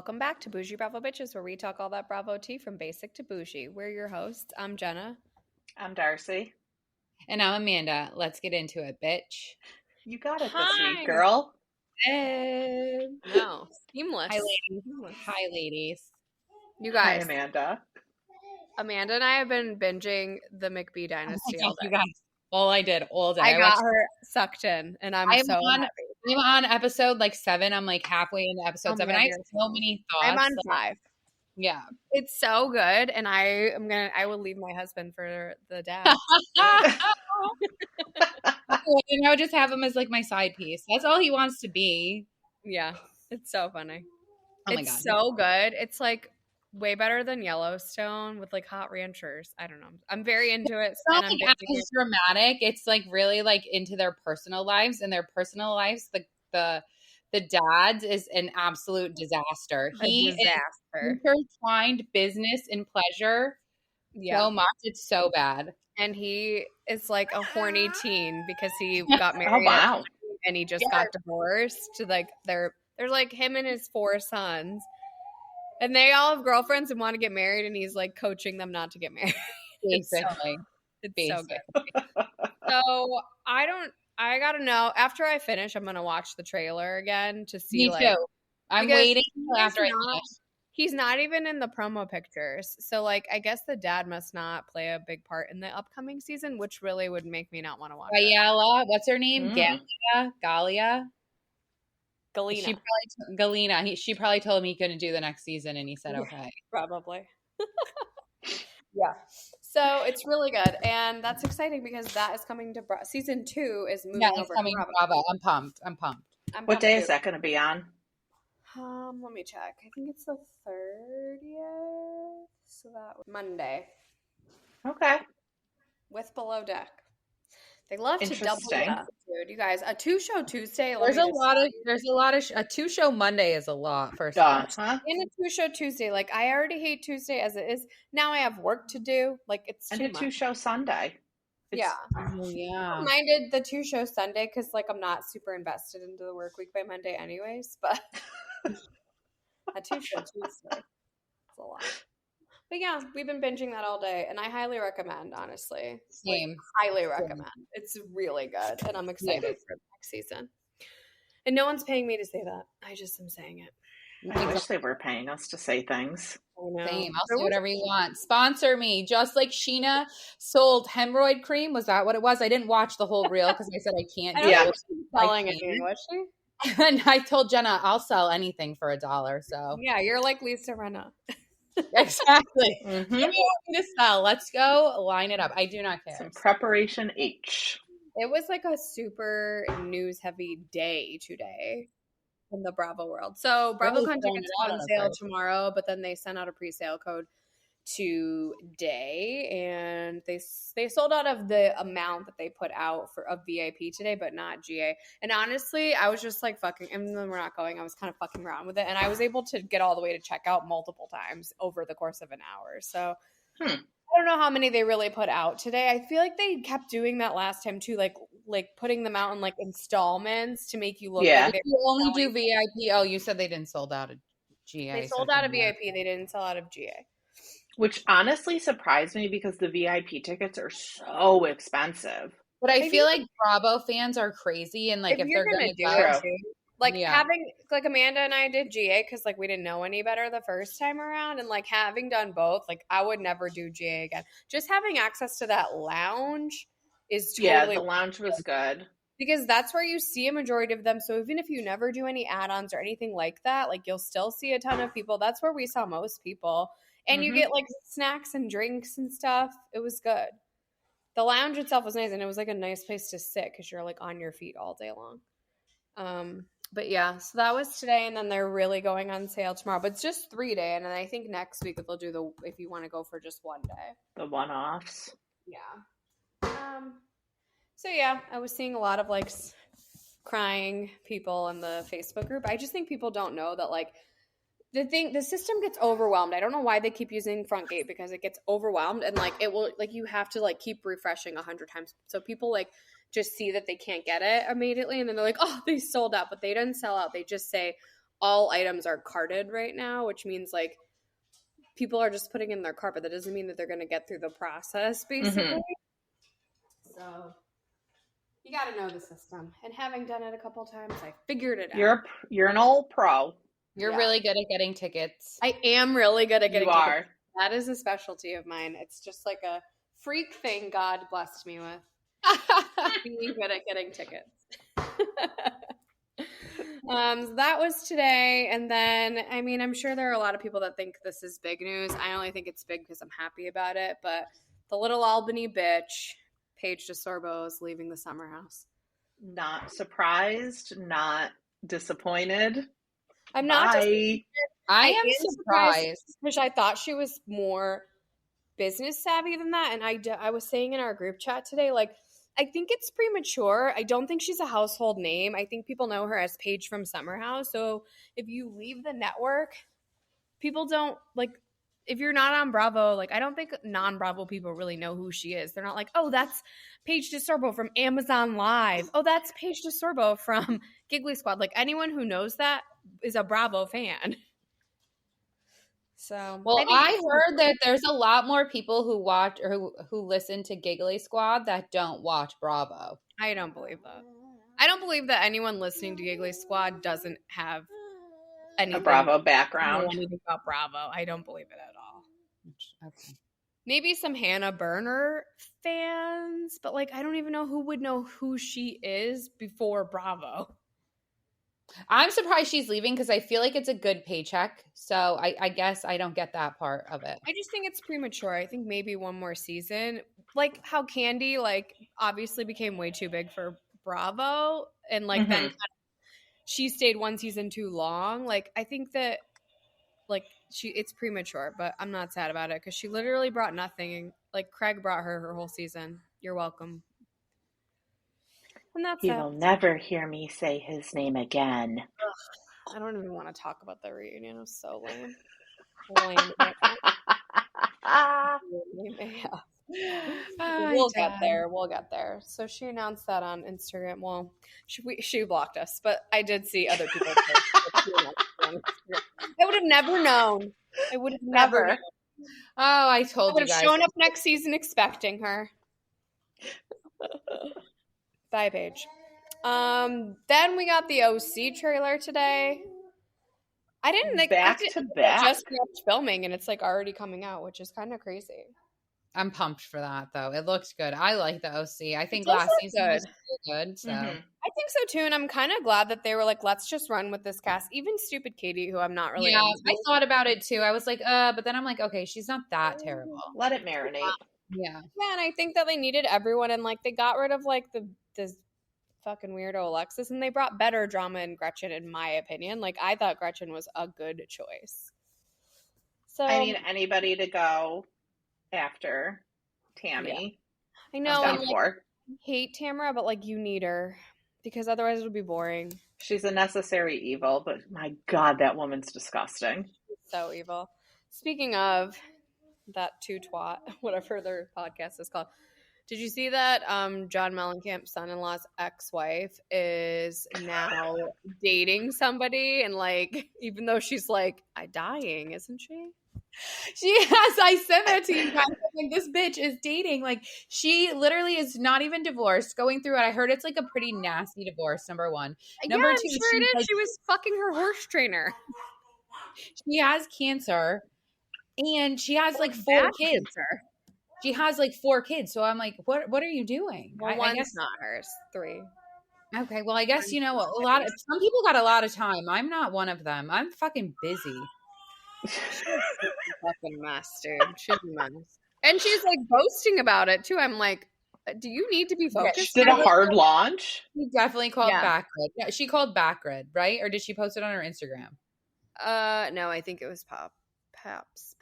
welcome back to Boujee Bravo Bitches, where we talk all that Bravo tea from basic to bougie. We're your hosts. I'm Jenna. I'm Darcy. And I'm Amanda. Let's get into it, bitch. You got it this week, girl. No, seamless. Hi, ladies. Hi, ladies. You guys. Hi, Amanda. Amanda and I have been binging the McBee Dynasty all day. You guys. All I did all day. I got her sucked in, and I'm so happy. I'm on episode 7. I'm halfway into episode 7. I have so many thoughts. I'm on 5. Yeah, it's so good, and I will leave my husband for the dad. And I would just have him as my side piece. That's all he wants to be. Yeah, it's so funny. Oh my God, it's so good. It's way better than Yellowstone with hot ranchers. I don't know. I'm very into it. It's not as dramatic. It's really into their personal lives, and their personal lives. The dad's is an absolute disaster. He is intertwined business and pleasure so much. It's so bad. And he is a horny teen because he got married. Oh, wow. And he just got divorced. There's him and his 4 sons. And they all have girlfriends and want to get married, and he's coaching them not to get married. Basically. It's so good. So I gotta know, after I finish, I'm gonna watch the trailer again to see. Me too. I'm waiting after I finish. He's not even in the promo pictures. So I guess the dad must not play a big part in the upcoming season, which really would make me not want to watch it. What's her name? Galia? Galena. She probably told him he couldn't do the next season, and he said okay. Probably. Yeah. So it's really good, and that's exciting because that is coming to season 2 is moving over to Bravo. I'm pumped. What day is that going to be on? Let me check. I think it's the 30th. So that was Monday. Okay. With Below Deck. They love to double it up, dude. You guys, a 2-show Tuesday. There's a lot of a 2-show Monday is a lot for huh? And a 2-show Tuesday. I already hate Tuesday as it is. Now I have work to do. It's and too a much. 2-show Sunday. Yeah. Oh, yeah. I minded the 2-show Sunday because I'm not super invested into the work week by Monday anyways, but a 2-show Tuesday. It's a lot. But yeah, we've been binging that all day, and I highly recommend, honestly. Same. Highly recommend. It's really good, and I'm excited for the next season. And no one's paying me to say that. I just am saying it. I wish they were paying us to say things. Same. I'll say whatever you want. Sponsor me. Just like Sheena sold hemorrhoid cream. Was that what it was? I didn't watch the whole reel because I said I can't do it. Selling it, was she? And I told Jenna, I'll sell anything for $1. So yeah, you're like Lisa Rinna. Exactly. Mm-hmm. Give me to sell. Let's go line it up. I do not care. Some preparation H. It was a super news heavy day today in the Bravo world. So BravoCon tickets are on sale tomorrow, but then they sent out a pre-sale code today, and they sold out of the amount that they put out for a VIP today, but not GA. And honestly, I was just fucking, and then we're not going. I was kind of fucking around with it, and I was able to get all the way to checkout multiple times over the course of an hour. So I don't know how many they really put out today. I feel they kept doing that last time too, putting them out in installments to make you look like they only do VIP. Oh, you said they didn't sold out of GA. They sold out of VIP. They didn't sell out of GA. Which honestly surprised me because the VIP tickets are so expensive. But I feel Bravo fans are crazy, and if they're going to do it, having Amanda and I did GA because we didn't know any better the first time around, and having done both, I would never do GA again. Just having access to that lounge is totally the lounge was good. Because that's where you see a majority of them. So even if you never do any add-ons or anything like that, you'll still see a ton of people. That's where we saw most people. And you get snacks and drinks and stuff. It was good. The lounge itself was nice, and it was a nice place to sit because you're on your feet all day long. But yeah, so that was today, and then they're really going on sale tomorrow. But it's just 3-day, and then I think next week they'll do if you want to go for just 1 day. The one-offs. Yeah. So yeah, I was seeing a lot of crying people in the Facebook group. I just think people don't know that the system gets overwhelmed. I don't know why they keep using Frontgate because it gets overwhelmed, and it will you have to keep refreshing 100 times. So people just see that they can't get it immediately, and then they're oh, they sold out, but they didn't sell out. They just say all items are carted right now, which means like people are just putting in their cart, but that doesn't mean that they're going to get through the process, basically. Mm-hmm. So you got to know the system. And having done it a couple times, I figured it out. You're an old pro. You're really good at getting tickets. I am really good at getting tickets. You are. That is a specialty of mine. It's just like a freak thing God blessed me with. Being good at getting tickets. So that was today. And then, I mean, I'm sure there are a lot of people that think this is big news. I only think it's big because I'm happy about it. But the little Albany bitch, Paige DeSorbo, is leaving the summer house. Not surprised, not disappointed. I'm not disappointed. I am surprised because I thought she was more business savvy than that. And I was saying in our group chat today, like, I think it's premature. I don't think she's a household name. I think people know her as Paige from Summer House. So if you leave the network, people don't, like, if you're not on Bravo, like, I don't think non-Bravo people really know who she is. They're not like, oh, that's Paige DeSorbo from Amazon Live. Oh, that's Paige DeSorbo from Giggly Squad. Like, anyone who knows that is a Bravo fan. So, well, I heard that there's a lot more people who watch or who listen to Giggly Squad that don't watch Bravo. I don't believe that. I don't believe that anyone listening to Giggly Squad doesn't have a Bravo background. Anything about Bravo. I don't believe it at all. Okay. Maybe some Hannah Berner fans, but like I don't even know who would know who she is before Bravo. I'm surprised she's leaving because I feel like it's a good paycheck. So I guess I don't get that part of it. I just think it's premature. I think maybe one more season. Like how Candy, like, obviously became way too big for Bravo. And, like, then she stayed one season too long. Like, I think that, like, it's premature. But I'm not sad about it because she literally brought nothing. Like, Craig brought her whole season. You're welcome. And that's it. You'll never hear me say his name again. Ugh, I don't even want to talk about the reunion. It was so lame. We'll get there. We'll get there. So she announced that on Instagram. Well, she blocked us, but I did see other people. I would have never known. I would have never known. Oh, I told you guys. Shown up next season expecting her. Bye, Paige. Then we got the OC trailer today. I didn't think back to back. Just finished filming and it's like already coming out, which is kind of crazy. I'm pumped for that though. It looks good. I like the OC. I think last season was really good. So I think so too, and I'm kind of glad that they were like, let's just run with this cast. Even stupid Katie, who I'm not really. Yeah, I thought about it too. I was like, but then I'm like, okay, she's not that terrible. Let it marinate. Yeah. Yeah, and I think that they needed everyone, and like they got rid of like this fucking weirdo Alexis, and they brought better drama in Gretchen, in my opinion. Like I thought Gretchen was a good choice. So I mean, anybody to go after Tammy. Yeah. I know. And, like, I hate Tamara, but like you need her because otherwise it would be boring. She's a necessary evil, but my God, that woman's disgusting. She's so evil. Speaking of that two twat, whatever their podcast is called. Did you see that John Mellencamp's son-in-law's ex-wife is now dating somebody, and like even though she's like dying, isn't she? She has. I said that to you guys. Like, this bitch is dating. Like she literally is not even divorced. Going through it, I heard it's like a pretty nasty divorce. Number one. Number two, I'm sure it is. Like, she was fucking her horse trainer. She has cancer, and she has like 4 kids. She has like 4 kids. So I'm like, what are you doing? Well, I guess not hers. 3. Okay. Well, I guess, you know, some people got a lot of time. I'm not one of them. I'm fucking busy. She's a fucking mess, dude. She's a mess. And she's like boasting about it too. I'm like, do you need to be focused? She did a hard launch. She definitely called Backrid. Yeah, she called Backrid, right? Or did she post it on her Instagram? No, I think it was Paps.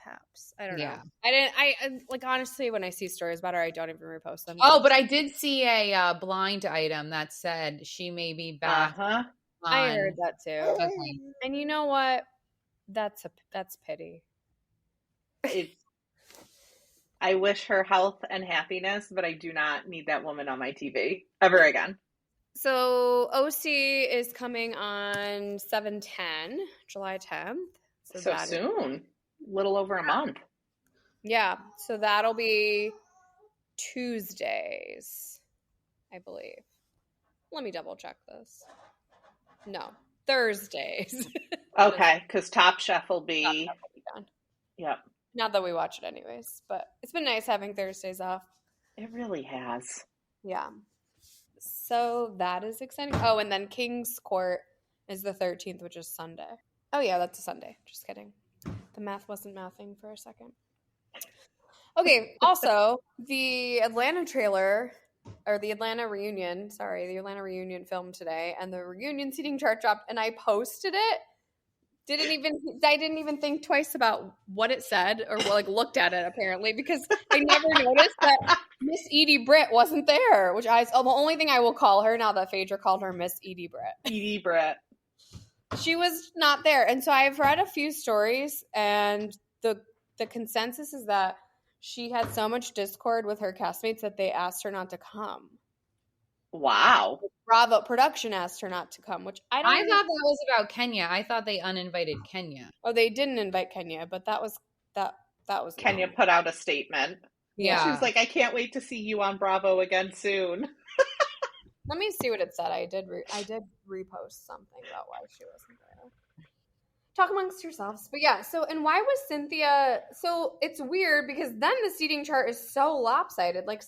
I don't know. Yeah. I like, honestly, when I see stories about her, I don't even repost them. Oh, but I did see a blind item that said she may be back. I heard that too. Okay. And you know what? That's pity. I wish her health and happiness, but I do not need that woman on my TV ever again. So OC is coming on 7/10, July 10th. So soon. Little over a month. Yeah. So that'll be Tuesdays, I believe. Let me double check this. No, Thursdays. Okay, because Top Chef will be done. Yep. Not that we watch it anyways, but it's been nice having Thursdays off. It really has. Yeah. So that is exciting. Oh, and then King's Court is the 13th, which is Sunday. Oh, yeah, that's a Sunday. Just kidding. The math wasn't mathing for a second. Okay, also, the Atlanta trailer, or the Atlanta reunion film today, and the reunion seating chart dropped, and I posted it. I didn't even think twice about what it said or looked at it apparently, because I never noticed that Miss Edie Britt wasn't there, which the only thing I will call her now that Phaedra called her Miss Edie Britt. Edie Britt. She was not there. And so I've read a few stories, and the consensus is that she had so much discord with her castmates that they asked her not to come. Wow. Bravo production asked her not to come, which I thought that was about Kenya. I thought they uninvited Kenya. Oh, they didn't invite Kenya, but that was Kenya put out a statement. Yeah. She was like, I can't wait to see you on Bravo again soon. Let me see what it said. I did repost something about why she wasn't there. Talk amongst yourselves. But yeah, and why was Cynthia... So it's weird because then the seating chart is so lopsided. Like,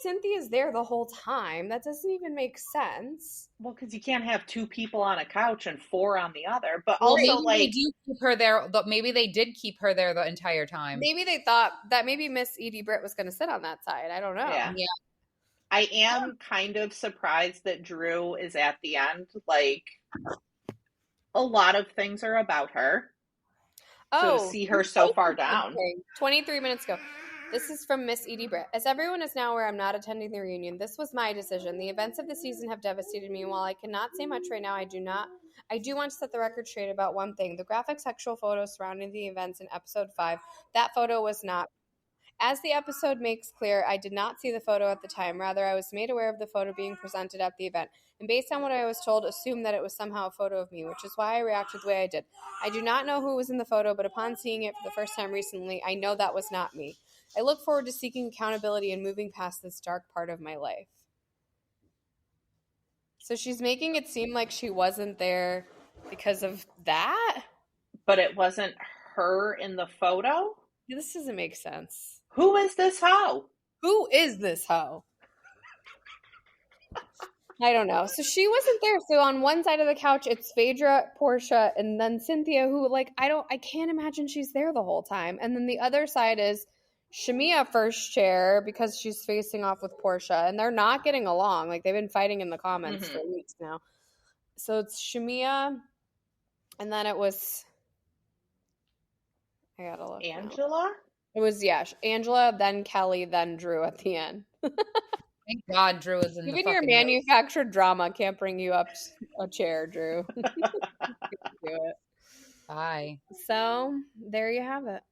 Cynthia's there the whole time. That doesn't even make sense. Well, because you can't have 2 people on a couch and 4 on the other. But also, they do keep her there. Maybe they did keep her there the entire time. Maybe they thought that maybe Miss Edie Britt was going to sit on that side. I don't know. Yeah. I am kind of surprised that Drew is at the end. Like, a lot of things are about her. So to see her so far down. 23 minutes ago. This is from Miss Edie Britt. As everyone is now aware, I'm not attending the reunion. This was my decision. The events of the season have devastated me, and while I cannot say much right now, I do want to set the record straight about one thing. The graphic sexual photo surrounding the events in episode 5, that photo was not. As the episode makes clear, I did not see the photo at the time. Rather, I was made aware of the photo being presented at the event, and based on what I was told, assumed that it was somehow a photo of me, which is why I reacted the way I did. I do not know who was in the photo, but upon seeing it for the first time recently, I know that was not me. I look forward to seeking accountability and moving past this dark part of my life. So she's making it seem like she wasn't there because of that? But it wasn't her in the photo? This doesn't make sense. Who is this hoe? Who is this hoe? I don't know. So she wasn't there. So on one side of the couch, it's Phaedra, Portia, and then Cynthia, who I can't imagine she's there the whole time. And then the other side is Shamia first chair because she's facing off with Portia, and they're not getting along. Like, they've been fighting in the comments for weeks now. So it's Shamia, and then it was... I gotta look. Angela? It was, Angela, then Kelly, then Drew at the end. Thank God Drew is in Even your manufactured drama can't bring you up a chair, Drew. Do it. Bye. So, there you have it.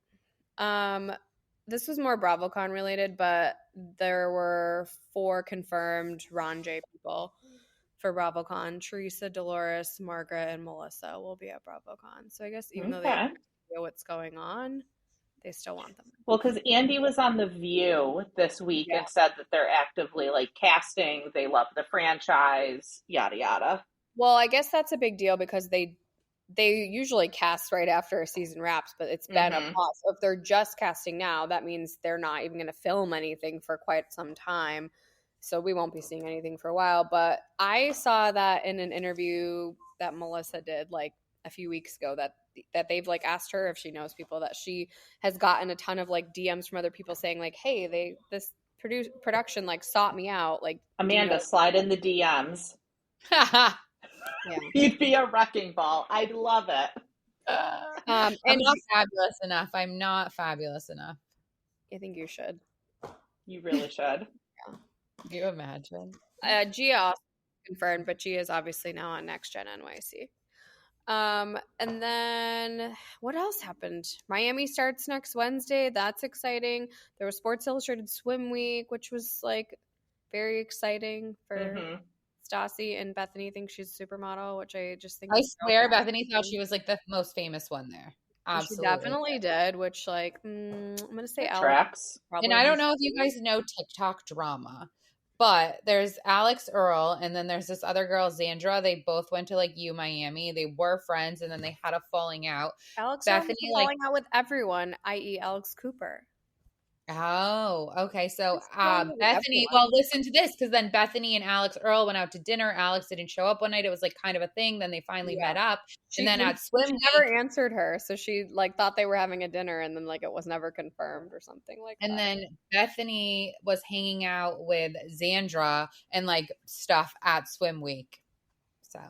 This was more BravoCon related, but there were 4 confirmed Ron J people for BravoCon. Teresa, Dolores, Margaret, and Melissa will be at BravoCon. So I guess even though they don't know what's going on, they still want them. Well, because Andy was on The View this week and said that they're actively casting. They love the franchise, yada, yada. Well, I guess that's a big deal because they usually cast right after a season wraps, but it's been a pause. So if they're just casting now, that means they're not even going to film anything for quite some time. So we won't be seeing anything for a while. But I saw that in an interview that Melissa did a few weeks ago that they've asked her if she knows people, that she has gotten a ton of DMs from other people saying hey, this production sought me out. Amanda, slide in the DMs. Yeah. You'd be a wrecking ball. I'd love it. I'm not fabulous enough. I'm not fabulous enough. I think you should. You really should. Yeah. Can you imagine? Gia also confirmed, but Gia is obviously now on Next Gen NYC. And then what else happened? Miami starts next Wednesday. That's exciting. There was Sports Illustrated Swim Week, which was very exciting for Stassi, and Bethany thinks she's a supermodel, which I just think I swear Bethany thought she was like the most famous one there. Absolutely. She definitely did, which like I'm gonna say Alex tracks. And I don't know if you guys know TikTok drama, but there's Alex Earl and then there's this other girl, Xandra. They both went to like U Miami. They were friends and then they had a falling out. Alex Bethany falling out with everyone, i.e. Alex Cooper. Oh, okay. So Bethany, well, listen to this, because then Bethany and Alex Earl went out to dinner. Alex didn't show up one night. It was like kind of a thing. Then they finally met up. And then at swim week, never answered her. So she like thought they were having a dinner and then like it was never confirmed or something like that. And then Bethany was hanging out with Xandra and like stuff at swim week. So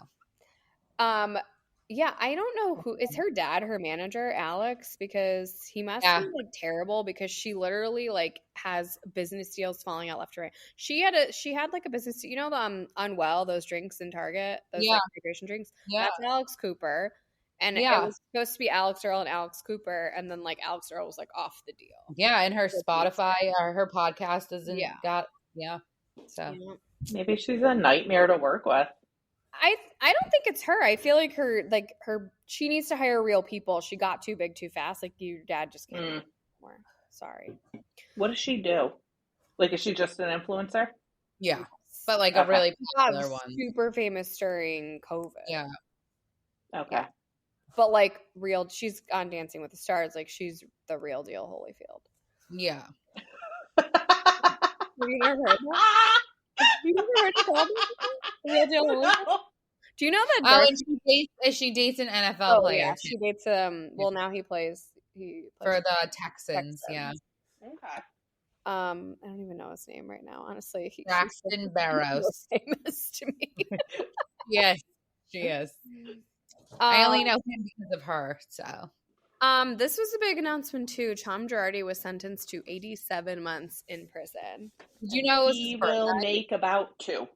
yeah, I don't know who is her dad, her manager, Alex, because he must be like terrible because she literally like has business deals falling out left and right. She had like a business, you know, the Unwell, those drinks in Target, those like hydration drinks. Yeah, that's Alex Cooper, and it was supposed to be Alex Earl and Alex Cooper, and then like Alex Earl was like off the deal. Yeah, and her Spotify or her podcast doesn't so maybe she's a nightmare to work with. I don't think it's her. I feel like she needs to hire real people. She got too big too fast. Like your dad just can't anymore. Sorry. What does she do? Like, is she just an influencer? Yeah, but like a really popular one. Super famous during COVID. Yeah. Okay. Yeah. But like she's on Dancing with the Stars. Like she's the real deal Holyfield. Yeah. Have you never heard that? You never heard it called Real Deal Holyfield? Do you know that? She dates an NFL player. Yeah, she dates well now he plays for the Texans. Yeah. Okay. I don't even know his name right now. Honestly, Braxton Barrows. Famous to me. Yes, she is. I only know him because of her. So. This was a big announcement too. Tom Girardi was sentenced to 87 months in prison. Did you know he will make about 2?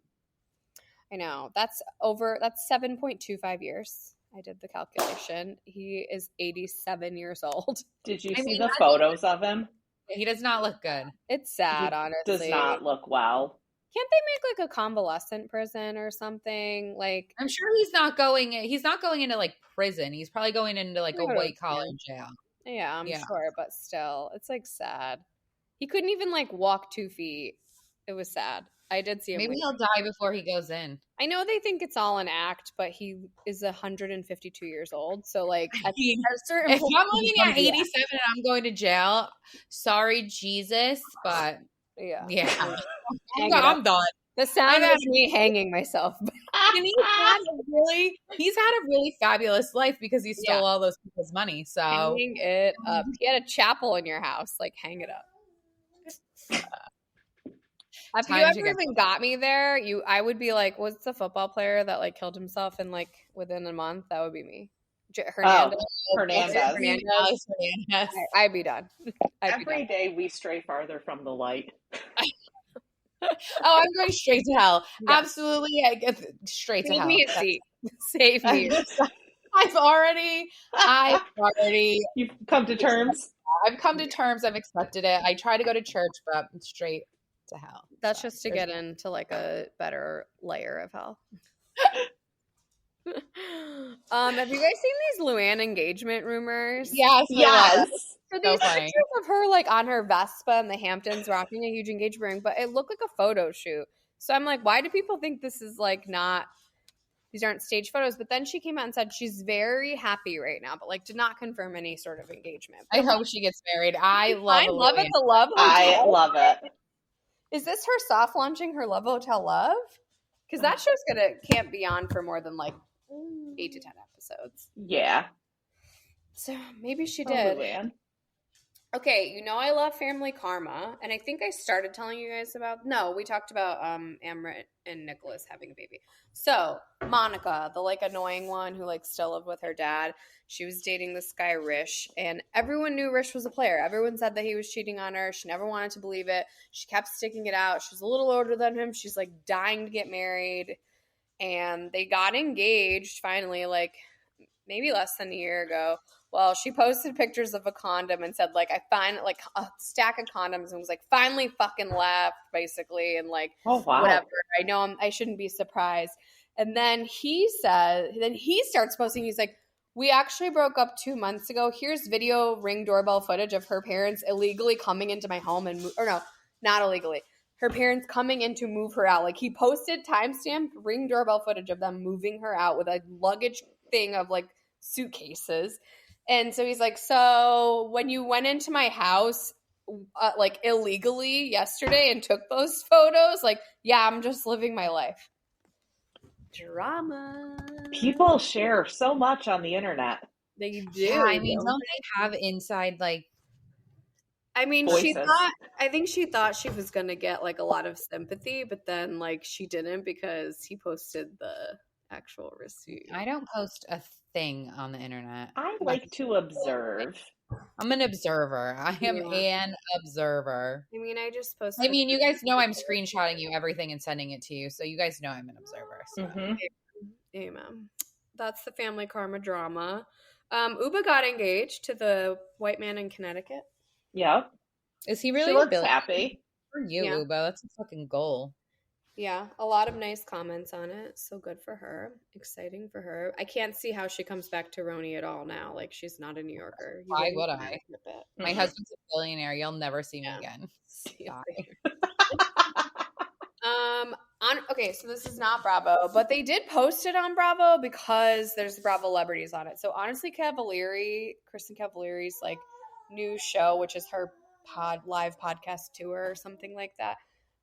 I know. That's 7.25 years. I did the calculation. He is 87 years old. Did you see the photos of him? He does not look good. It's sad, honestly. Does not look well. Can't they make like a convalescent prison or something? Like, I'm sure he's not going into like prison. He's probably going into like a white collar jail. Yeah, I'm sure, but still, it's like sad. He couldn't even like walk 2 feet. It was sad. I did see him. Maybe he'll die before he goes in. I know they think it's all an act, but he is 152 years old. So like at a certain if I'm living at 87 and I'm going to jail, sorry Jesus, but yeah. I'm done. The sound of me hanging myself. And he's had a really fabulous life because he stole all those people's money. So hanging it up. He had a chapel in your house. Like hang it up. If you ever even got me there, I would be like, what's the football player that like killed himself in like within a month? That would be me. Hernandez. I'd be done. Every day we stray farther from the light. I'm going straight to hell. Yeah. Absolutely, I get straight to hell. Save me a seat. Save me. I've already. You've come to terms. I've come to terms. I've accepted it. I try to go to church, but straight to hell. That's just to get into like a better layer of hell. Have you guys seen these Luann engagement rumors? Yes. So these pictures of her like on her Vespa in the Hamptons rocking a huge engagement ring, but it looked like a photo shoot. So I'm like, why do people think this is like these aren't stage photos? But then she came out and said she's very happy right now, but like did not confirm any sort of engagement. I hope she gets married. I love it. The Love Hotel. I love it. Is this her soft launching her Love Hotel Love? Because that show's can't be on for more than like 8 to 10 episodes. Yeah. So maybe she did. Luann. Okay, I love Family Karma, and I think I started telling you guys we talked about Amrit and Nicholas having a baby. So, Monica, the like annoying one who like still lived with her dad, she was dating this guy Rish, and everyone knew Rish was a player. Everyone said that he was cheating on her. She never wanted to believe it. She kept sticking it out. She's a little older than him. She's like dying to get married, and they got engaged finally, like maybe less than a year ago. Well, she posted pictures of a condom and said, like, I find like a stack of condoms and was like, finally fucking left, basically, and like, whatever. I know I shouldn't be surprised. And then he starts posting. He's like, we actually broke up 2 months ago. Here's video Ring doorbell footage of her parents illegally coming into my home not illegally. Her parents coming in to move her out. Like, he posted timestamp Ring doorbell footage of them moving her out with a luggage thing of like suitcases. And so he's like, so when you went into my house like illegally yesterday and took those photos, like, yeah, I'm just living my life. Drama. People share so much on the internet. They do. Yeah, I mean, don't they have inside, like, I mean, voices? I think she thought she was going to get like a lot of sympathy, but then like she didn't because he posted the actual receipt. I don't post a thing on the internet. I like to observe. I'm an observer. I am an observer. I mean, I just posted. I mean, you guys know I'm screenshotting you everything and sending it to you, so you guys know I'm an observer. So. Amen. That's the family karma drama. Uba got engaged to the white man in Connecticut. Yep. Is he really? She looks happy. For you, Uba. That's a fucking goal. Yeah, a lot of nice comments on it. So good for her. Exciting for her. I can't see how she comes back to Roni at all now. Like, she's not a New Yorker. Why would I? My husband's a billionaire. You'll never see me again. Okay, so this is not Bravo, but they did post it on Bravo because there's Bravo celebrities on it. So honestly, Kristen Cavallari's like new show, which is her live podcast tour or something like that,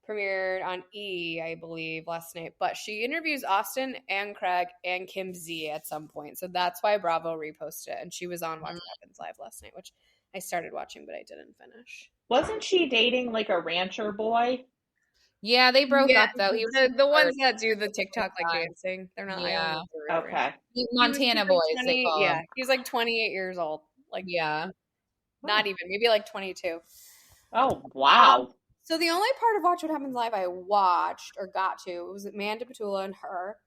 premiered on E, I believe, last night. But she interviews Austin and Craig and Kim Z at some point. So that's why Bravo reposted it. And she was on Watch What Happens Live last night, which I started watching, but I didn't finish. Wasn't she dating like a rancher boy? Yeah, they broke up though. He was the ones that do the TikTok like dancing. They're not. Yeah. Okay. Montana boys. 20, yeah, he's like 28 years old. Like, yeah, not even, maybe like 22. Oh wow. So the only part of Watch What Happens Live I watched or got to, it was Amanda Petula and her,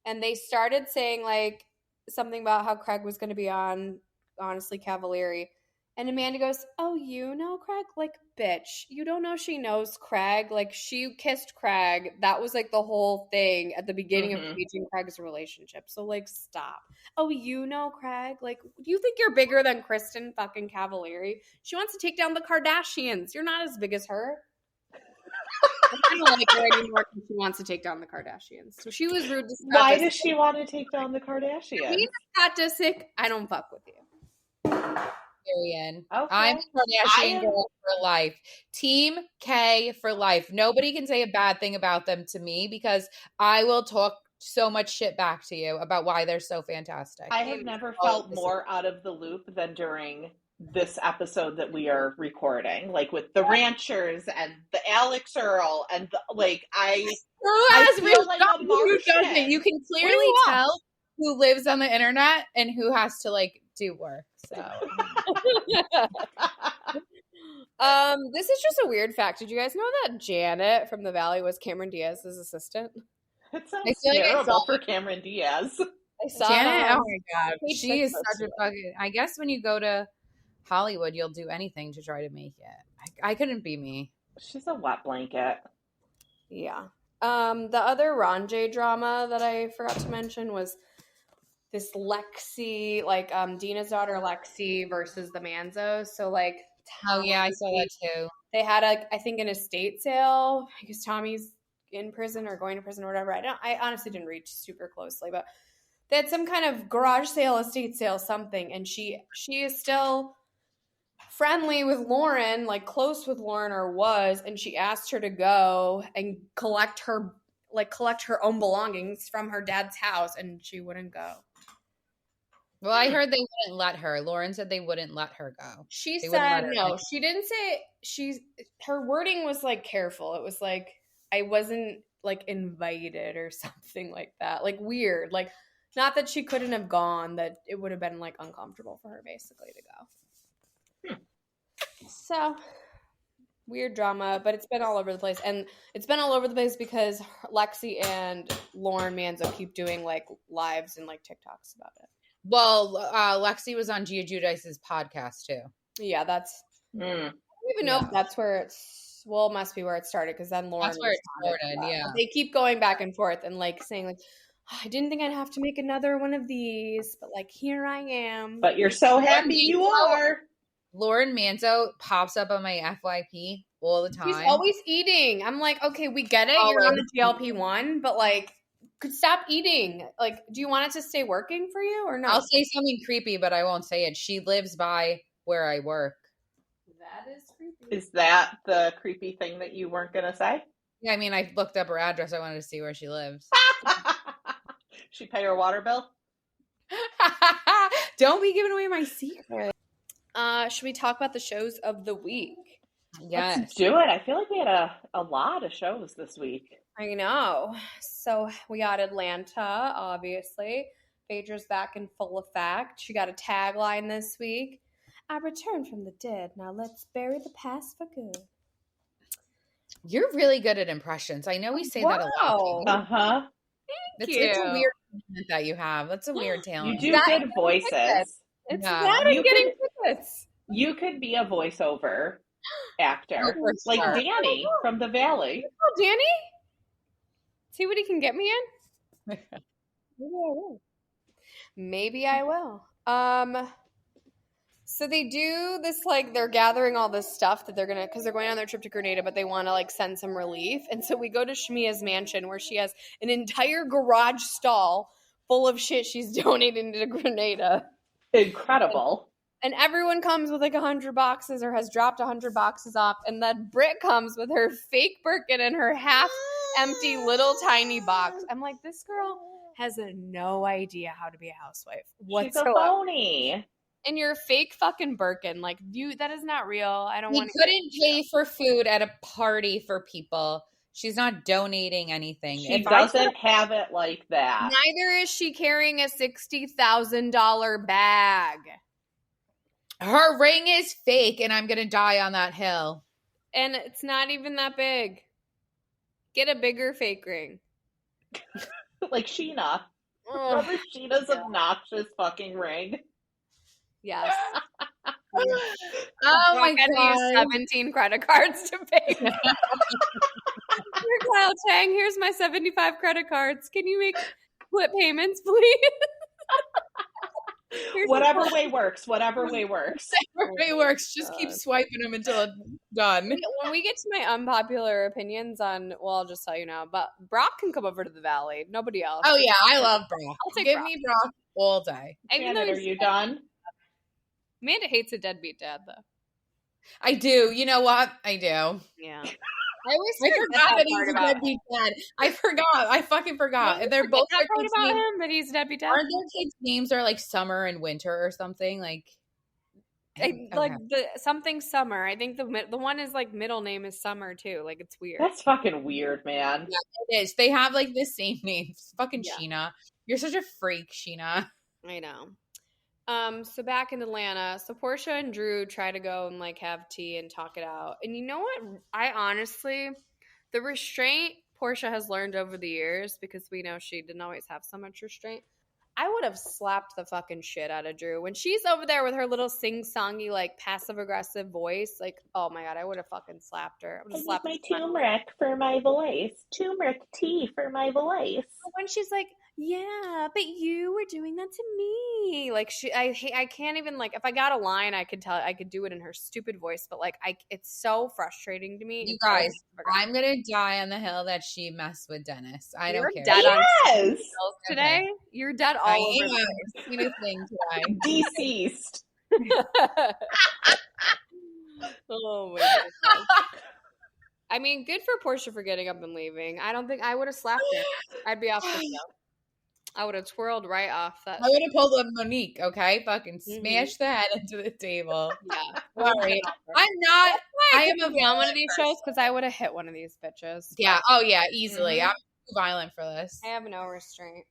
and they started saying like something about how Craig was going to be on Honestly Cavallari. And Amanda goes, oh, you know Craig? Like, bitch, you don't know she knows Craig. Like, she kissed Craig. That was, like, the whole thing at the beginning of Paige and Craig's relationship. So, like, stop. Oh, you know Craig? Like, do you think you're bigger than Kristen fucking Cavallari? She wants to take down the Kardashians. You're not as big as her. I don't like her anymore because she wants to take down the Kardashians. So she was rude to Scott. Why does she want to take down the Kardashians? He's Scott Disick. I don't fuck with you. Okay. I'm Kardashian girl for life. Team K for life. Nobody can say a bad thing about them to me because I will talk so much shit back to you about why they're so fantastic. I have never felt more out of the loop than during this episode that we are recording, like with the ranchers and the Alex Earl and the, like I feel like a Martian. You can clearly tell who lives on the internet and who has to like do work. So this is just a weird fact. Did you guys know that Janet from The Valley was Cameron Diaz's assistant? It sounds terrible for Cameron Diaz. I saw Janet, oh my god, she is such a fucking. I guess when you go to Hollywood, you'll do anything to try to make it. I couldn't be me. She's a wet blanket. Yeah. The other Ronjay drama that I forgot to mention was this Lexi, like Dina's daughter Lexi versus the Manzos. So like, oh yeah, I saw that too. They had I think an estate sale because Tommy's in prison or going to prison or whatever. I honestly didn't read super closely, but they had some kind of garage sale, estate sale, something, and she is still friendly with Lauren, like close with Lauren or was, and she asked her to go and collect her own belongings from her dad's house, and she wouldn't go. Well, I heard they wouldn't let her. Lauren said they wouldn't let her go. She said no. She didn't say her wording was like careful. It was like I wasn't like invited or something like that. Like weird. Like not that she couldn't have gone, that it would have been like uncomfortable for her basically to go. So weird drama, but it's been all over the place. And it's been all over the place because Lexi and Lauren Manzo keep doing like lives and like TikToks about it. Well, Lexi was on Gia Giudice's podcast too. Yeah, that's. I don't even know if that's where it's. Well, it must be where it started because then Lauren. That's where it started. Yeah, they keep going back and forth and like saying like, oh, I didn't think I'd have to make another one of these, but like here I am. But you're so happy you are. Lauren Manzo pops up on my FYP all the time. She's always eating. I'm like, okay, we get it. You're on the GLP-1, but like, could stop eating. Like, do you want it to stay working for you or no? I'll say something creepy, but I won't say it. She lives by where I work. That is creepy. Is that the creepy thing that you weren't going to say? Yeah, I mean, I looked up her address. I wanted to see where she lives. She pay her water bill? Don't be giving away my secret. Should we talk about the shows of the week? Yes. Let's do it. I feel like we had a lot of shows this week. I know. So we got Atlanta, obviously. Phaedra's back in full effect. She got a tagline this week. I returned from the dead. Now let's bury the past for good. You're really good at impressions. I know we say that a lot. Uh-huh. It's a weird talent that you have. That's a weird talent. You do good voices. It's that and getting tickets. You could be a voiceover actor. Like Danny from The Valley. Oh, Danny? See what he can get me in? Maybe I will. So they do this, like, they're gathering all this stuff that they're going to, because they're going on their trip to Grenada, but they want to, like, send some relief. And so we go to Shmia's mansion where she has an entire garage stall full of shit she's donating to Grenada. Incredible. And everyone comes with, like, 100 boxes or has dropped 100 boxes off. And then Britt comes with her fake Birkin and her half-empty little tiny box. I'm like, this girl has no idea how to be a housewife whatsoever. She's a phony. And your fake fucking Birkin, like, that is not real. I don't want to. She couldn't pay for food at a party for people. She's not donating anything. She doesn't have it like that. Neither is she carrying a $60,000 bag. Her ring is fake, and I'm going to die on that hill. And it's not even that big. Get a bigger fake ring. Like Sheena. Remember Sheena's obnoxious fucking ring? Yes. Oh my God. Use 17 credit cards to pay. Here, Kyle Chang, here's my 75 credit cards. Can you make split payments, please? Whatever way works. Whatever way works. Whatever way works. Just keep swiping them until it's done. When we get to my unpopular opinions on, well, I'll just tell you now, but Brock can come over to the Valley. Nobody else. Oh, yeah. I love Brock. Give Brock. me Brock all day. Janet, are you done? Amanda hates a deadbeat dad, though. I do. You know what? I do. Yeah. I forgot that he's a deadbeat dad. I forgot. I fucking forgot. And they're both their kids' about him, but he's a deadbeat dad. Aren't their kids' names are like Summer and Winter or something? Like the something Summer. I think the one is like middle name is Summer too. Like it's weird. That's fucking weird, man. Yeah, it is. They have like the same names. Fucking Sheena. You're such a freak, Sheena. I know. So back in Atlanta, so Portia and Drew try to go and like have tea and talk it out. And you know what? I honestly, the restraint Portia has learned over the years, because we know she didn't always have so much restraint. I would have slapped the fucking shit out of Drew when she's over there with her little sing-songy, like passive aggressive voice. Like, oh my God, I would have fucking slapped her. I need my turmeric for my voice. Turmeric tea for my voice. When she's like, yeah, but you were doing that to me. Like I can't even, like, if I got a line, I could do it in her stupid voice, but like it's so frustrating to me. You guys, I'm gonna die on the hill that she messed with Dennis. You're don't care. Dead on today. Okay. You're dead all over the sweetest thing today. Deceased. Oh my God. I mean, good for Portia for getting up and leaving. I don't think I would have slapped her. I'd be off the show. I would have twirled right off that. I would have pulled a Monique, okay? Fucking smash the head into the table. Yeah. Sorry. I'm not. I am on one of these shows because I would have hit one of these bitches. Yeah. Oh, yeah. Easily. I'm too violent for this. I have no restraint.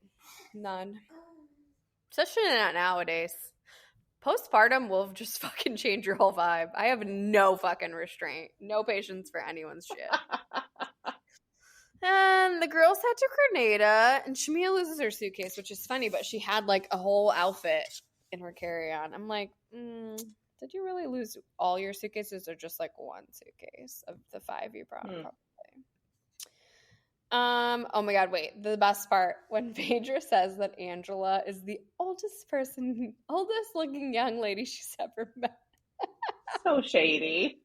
None. Especially not nowadays. Postpartum will just fucking change your whole vibe. I have no fucking restraint. No patience for anyone's shit. And the girls head to Grenada, and Shamia loses her suitcase, which is funny, but she had like a whole outfit in her carry-on. I'm like, did you really lose all your suitcases or just like one suitcase of the 5 you brought? Probably. Oh my God, wait. The best part, when Phaedra says that Angela is the oldest looking young lady she's ever met. So shady.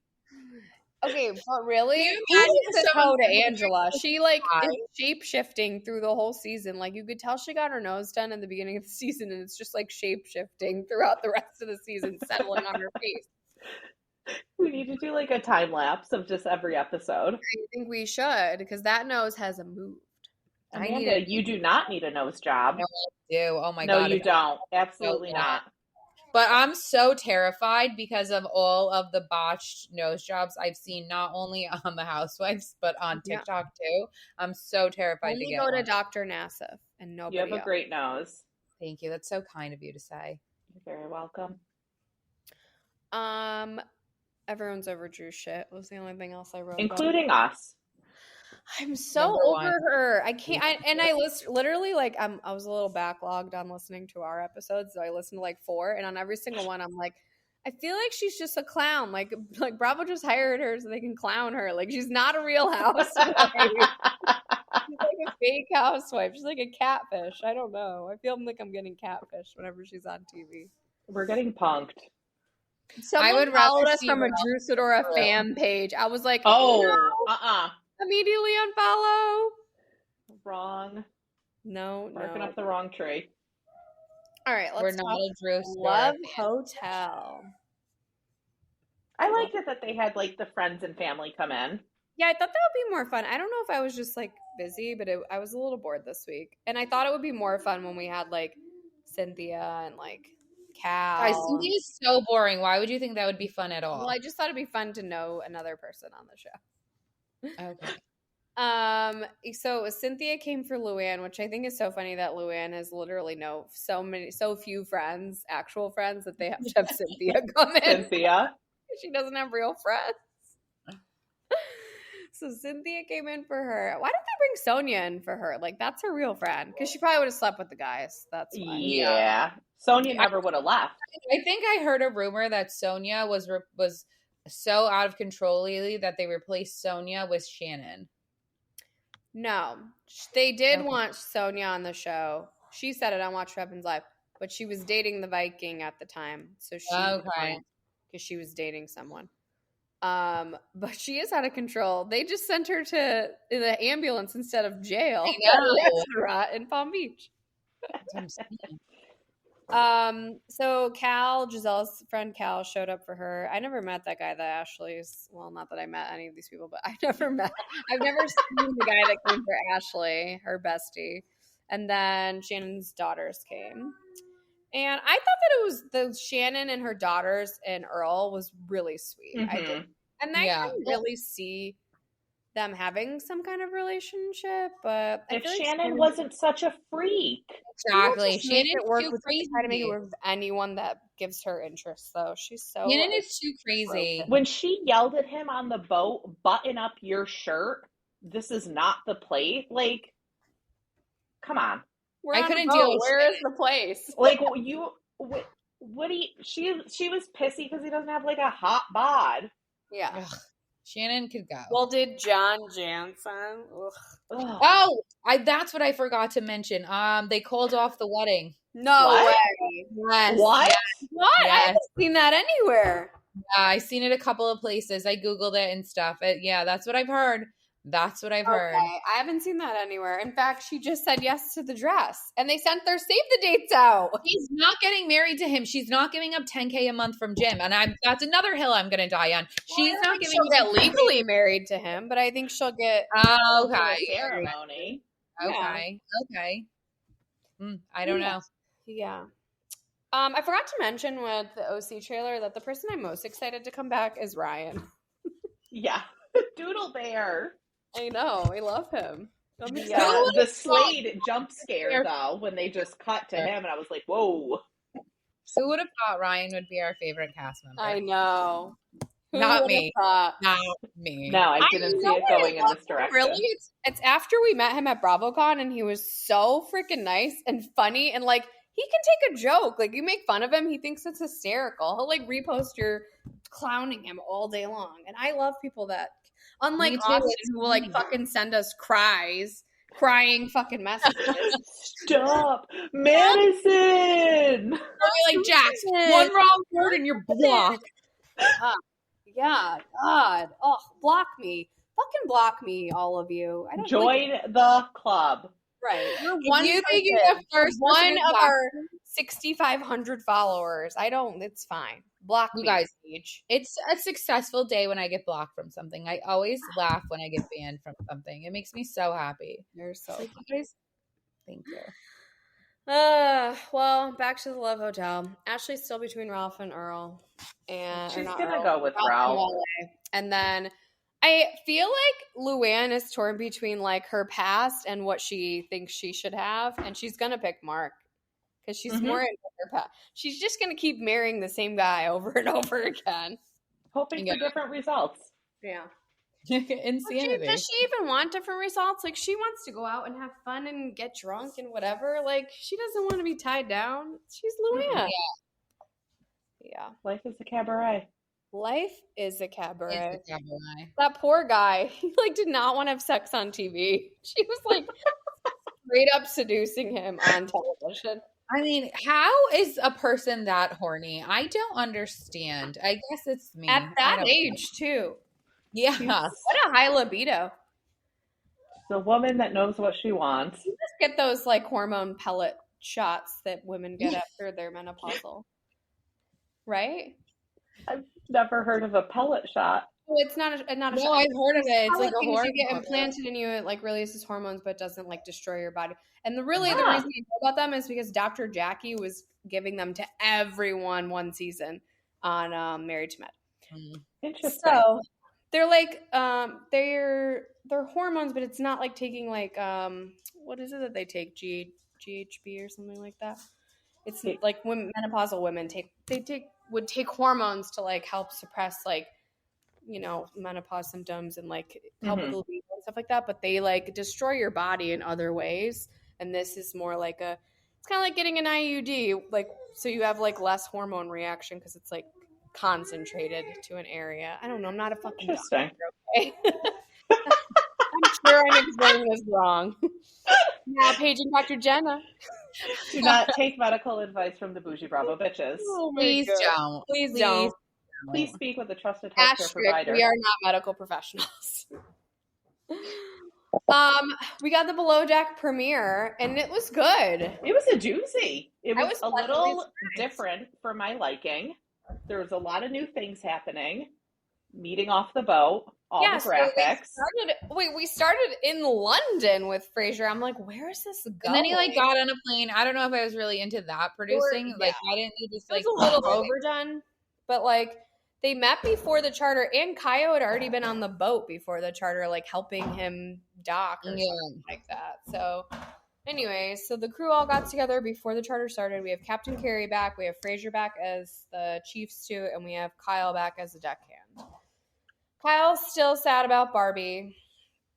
Okay, but really? Imagine Who toe to Angela? She like is shape-shifting through the whole season. Like you could tell she got her nose done in the beginning of the season, and it's just like shape-shifting throughout the rest of the season, settling on her face. We need to do like a time lapse of just every episode. I think we should, because that nose has moved. Amanda, you do not need a nose job. No, I do. Oh my God. God. No, you don't. Absolutely not. But I'm so terrified because of all of the botched nose jobs I've seen, not only on The Housewives, but on TikTok too. I'm so terrified to get go one. to Dr. Nassif and nobody You have a else. great nose. Thank you. That's so kind of you to say. You're very welcome. Everyone's over Drew's shit was the only thing else I wrote. Including us. I'm so over her. I can't. I literally like I was a little backlogged on listening to our episodes, so I listened to like 4, and on every single one, I'm like, I feel like she's just a clown. Like Bravo just hired her so they can clown her. Like she's not a real housewife. She's like a fake housewife. She's like a catfish. I don't know. I feel like I'm getting catfish whenever she's on TV. We're getting punked. Someone I would followed us from a Drew Sidora fan page. I was like, immediately unfollow. Wrong. No. Barking up the wrong tree. All right, let's talk Love Hotel. I liked it that they had like the friends and family come in. Yeah, I thought that would be more fun. I don't know if I was just like busy, but I was a little bored this week. And I thought it would be more fun when we had like Cynthia and like Cal. Guys, Cynthia is so boring. Why would you think that would be fun at all? Well, I just thought it'd be fun to know another person on the show. Okay. So Cynthia came for Luann, which I think is so funny that Luann has literally so few friends, actual friends, that they have to have Cynthia come in. Cynthia. She doesn't have real friends. So Cynthia came in for her. Why didn't they bring Sonia in for her? Like, that's her real friend. Because she probably would have slept with the guys. That's why. Yeah. Sonia never would have left. I think I heard a rumor that Sonia was so out of control lately that they replaced Sonia with Shannon. No. They did want Sonia on the show. She said it on Watch What Happens Live. But she was dating the Viking at the time. So she because she was dating someone. But she is out of control. They just sent her to the ambulance instead of jail at a restaurant in Palm Beach. So Giselle's friend Cal showed up for her. I never met that guy that Ashley's. Well, not that I met any of these people, but I've never seen the guy that came for Ashley, her bestie. And then Shannon's daughters came. And I thought that it was the Shannon and her daughters and Earl was really sweet. Mm-hmm. I did. And I didn't really see them having some kind of relationship, but if Shannon wasn't such a freak. Exactly. Shannon's too crazy. Try to make it work with anyone that gives her interest, though. She's so Shannon is too crazy. Broken. When she yelled at him on the boat, "Button up your shirt. This is not the place." Like, come on. I couldn't deal with where is the place? Like what do you? She was pissy because he doesn't have like a hot bod. Yeah. Ugh. Shannon could go. Well, did John Jansen? Oh, that's what I forgot to mention. They called off the wedding. No way. Yes. What? Yes. What? Yes. I haven't seen that anywhere. Yeah, I've seen it a couple of places. I Googled it and stuff. That's what I've heard. That's what I've heard. I haven't seen that anywhere. In fact, she just said yes to the dress. And they sent their save the dates out. She's not getting married to him. She's not giving up $10K a month from Jim. And that's another hill I'm going to die on. She's not giving she'll get legally married to him, but I think she'll get a ceremony. Okay. I don't know. Yeah. I forgot to mention with the OC trailer that the person I'm most excited to come back is Ryan. Yeah. Doodle Bear. I know. I love him. Yeah, the Slade jump scare, though, when they just cut to him, and I was like, whoa. Who would have thought Ryan would be our favorite cast member? I know. Not me. Not me. No, I didn't see it going in this direction. Really? It's after we met him at BravoCon and he was so freaking nice and funny and like he can take a joke. Like you make fun of him, he thinks it's hysterical. He'll like repost your clowning him all day long. And I love people that unlike Austin who will like fucking send us crying fucking messages. Stop. Madison. I'll be like, Jax, one wrong word and you're blocked. Yeah, God. Oh, block me. Fucking block me, all of you. I don't join the club. Right. You think you're the first one of our 6,500 followers. It's fine. Block you me, guys. Paige. It's a successful day when I get blocked from something. I always laugh when I get banned from something. It makes me so happy. You're so guys. Thank you. Well, back to the Love Hotel. Ashley's still between Ralph and Earl. And she's gonna go with Ralph. And then I feel like Luann is torn between like her past and what she thinks she should have, and she's gonna pick Mark because she's more into her past. She's just gonna keep marrying the same guy over and over again, hoping for different results. Yeah, insanity. Does she even want different results? Like she wants to go out and have fun and get drunk and whatever. Like she doesn't want to be tied down. She's Luann. Yeah. Life is a cabaret. Life is a cabaret. That poor guy, he like did not want to have sex on TV. She was like straight up seducing him on television. I mean, how is a person that horny? I don't understand. I guess it's me. At that age, too. Yeah. What a high libido. The woman that knows what she wants. You just get those like hormone pellet shots that women get after their menopausal. Right? I've never heard of a pellet shot. Oh, it's not a shot. No, I've heard of it. It's like a hormone. You get implanted in you, it like releases hormones, but doesn't like destroy your body. And the reason I know about them is because Dr. Jackie was giving them to everyone one season on Married to Med. Interesting. So they're like they're hormones, but it's not like taking like what is it that they take? GHB or something like that. It's like when menopausal women would take hormones to like help suppress like, you know, menopause symptoms and like help with the libido and stuff like that. But they like destroy your body in other ways. And this is more like it's kind of like getting an IUD, like so you have like less hormone reaction because it's like concentrated to an area. I don't know. I'm not a fucking doctor, okay? I'm sure I'm explaining this wrong. Now, Paige and Dr. Jenna. Do not take medical advice from the Boujee Bravo Bitches. Oh, please don't. Please don't. Please speak with a trusted healthcare provider. We are not medical professionals. We got the Below Deck premiere, and it was good. It was a doozy. It was a little different for my liking. There was a lot of new things happening. Meeting off the boat, all the graphics. We started in London with Frasier. I'm like, where is this going? And then he like got on a plane. I don't know if I was really into that producing. Like, why didn't they just like? It was a little overdone, but like they met before the charter, and Kaio had already been on the boat before the charter, like helping him dock or something like that. So, anyway, so the crew all got together before the charter started. We have Captain Carey back, we have Frasier back as the chief stew, and we have Kyle back as the deckhand. Kyle's still sad about Barbie.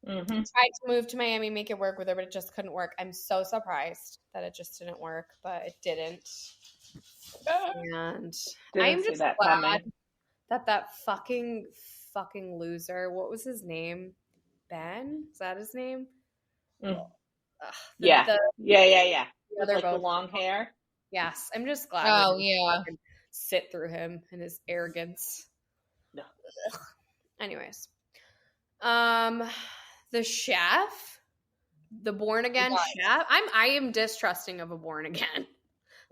Tried to move to Miami, make it work with her, but it just couldn't work. I'm so surprised that it just didn't work, but it didn't. And I'm just glad that fucking loser, what was his name? Ben? Is that his name? Yeah. The other like the long hair. Yes. I'm just glad. Oh, yeah. Sit through him and his arrogance. No. Anyways. The chef, the born again chef. I am distrusting of a born again.